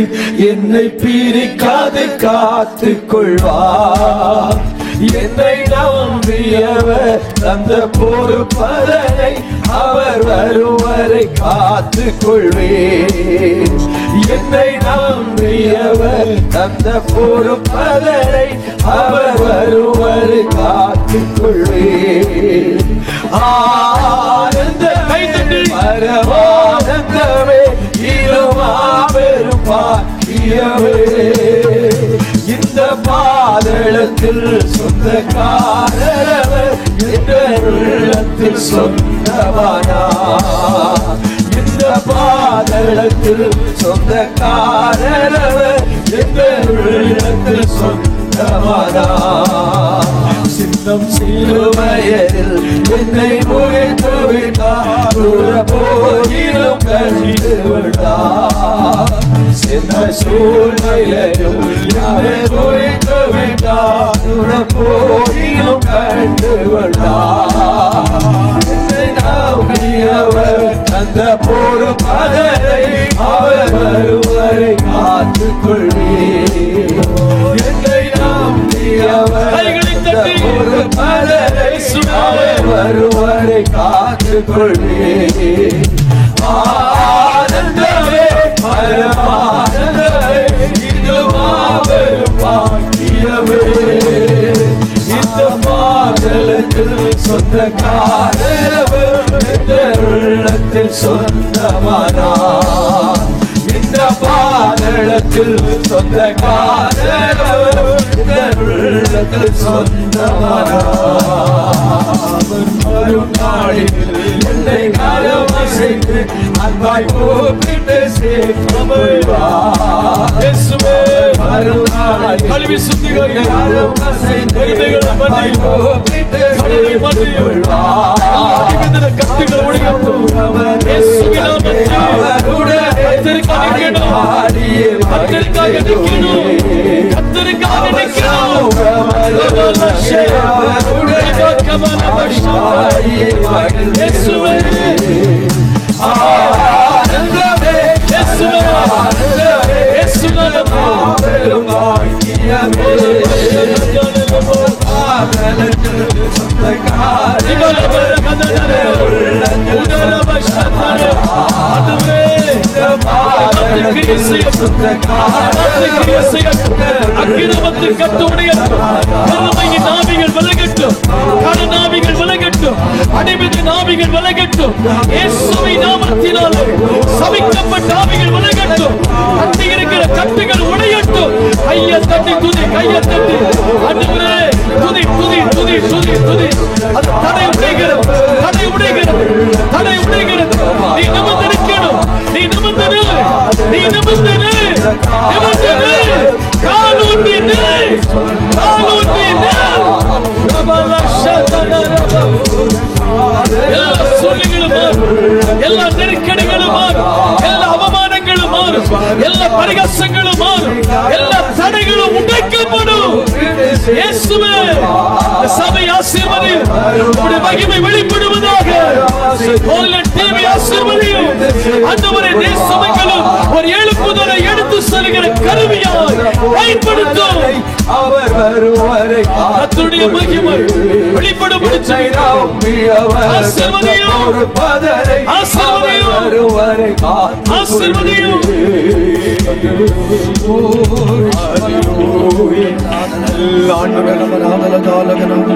என்னை பிரிக்காது காத்துக் கொள்வார். என்னை நம்பியவர் தந்த பொறுப்பதனை அவர் வருவரை காத்துக் கொள்வேன். என்னை நம்பியவர் தந்த பொறுப்பதனை அவர் வருவரை காத்துக் கொள்வேன். பரமானந்தமே இருமாபெரும் பாக்கியமே. இந்த பாதளத்தில் சொந்தக்காரவர் என்ற உள்ளத்தில் சொந்தமானா. இந்த பாதளத்தில் சொந்தக்காரவர் என்ற உள்ளத்தில் சொந்தமானா. சின்னம் சிலுவையில் என்னை முகைத்து விட்டார், போயிலும் கழித்து விட்டார். சின்ன சூழ்நிலையும் என்னை முகைத்து விட்டார், போயிலும் கண்டு விட்டார். என்னை நம்பியவர் அந்த பொறுப்பதனை அவர் வருவரை காத்துக் கொள்வேன். என்னை நம்பியவர் ஒரு பலரை அவர் வருவரை காத்துக் கொள்வேன். ஆனந்தமே பரமானந்தமே இது மாபெரும் பாக்கியமே. இந்த பாதளத்தில் சொந்தக்காரவர் இந்த உள்ளத்தில் சொந்தமானார். இந்த பாதளத்தில் சொந்தக்காரவர் இந்த உள்ளத்தில் சொந்தமானார். வரும் நாளில் என்னை காலம் அசைத்து அன்பாய் கூப்பிட்டு சேர்த்துள்ளார். வரும் நாளில் கல்வி சுத்திகரிக்க காலம் அசைத்து அன்பாய் கூப்பிட்டு சேர்த்துள்ளார். கத்துக்கள் அக்கிரமத்தின் கட்டு உடையட்டும். பெருமையின் ஆவிகள் விலகட்டும். கடன் ஆவிகள் விலகட்டும். அடிமையின் ஆவிகள் விலகட்டும். இயேசுவின் நாமத்தினாலே சபிக்கப்பட்ட ஆவிகள் விலகட்டும். கட்டி இருக்கிற கட்டுகள் உடையட்டும். கையை தட்டி துதி, கையை தட்டி ஆண்டவரே துதி துதி துதி துதி துதி. அது தடை உடைகிறது, தடை உடைகிறது, தடை உடைகிறது. நீ நிமிர்ந்திருக்கணும், நீ நிமிர்ந்தது, நீ நிமிர்ந்தது, நிமிர்ந்தது. காலூட்டி நிலை, காலூட்டி நிலை. எல்லா சூழ்நிலைகளும் மாறும், எல்லா நெருக்கடிகளும் மாறும், எல்லா அவமானங்களும் மாறும், எல்லா பரிகாசங்களும் மாறும், எல்லா தடைகளும் உடைக்கப்படும். இயேசுவே சபை ஆசீர்வதியும், உம்முடைய மகிமை வெளிப்படுவதாக. கோலின் டிவி ஆசீர்வதியும். ஆண்டவரே தேசங்களும் ஒரு எழுப்புதலை எடுத்து செல்கிற கருவியாய் பயன்படுத்தும். அவர் வருவரை கர்த்தருடைய மகிமை வெளிப்படும்படி செய்தார். ஆசீர்வதியும், ஆசீர்வதியும், ஆசீர்வதியும். ஆண்டவரே நம்ம நாமல தாலகனம்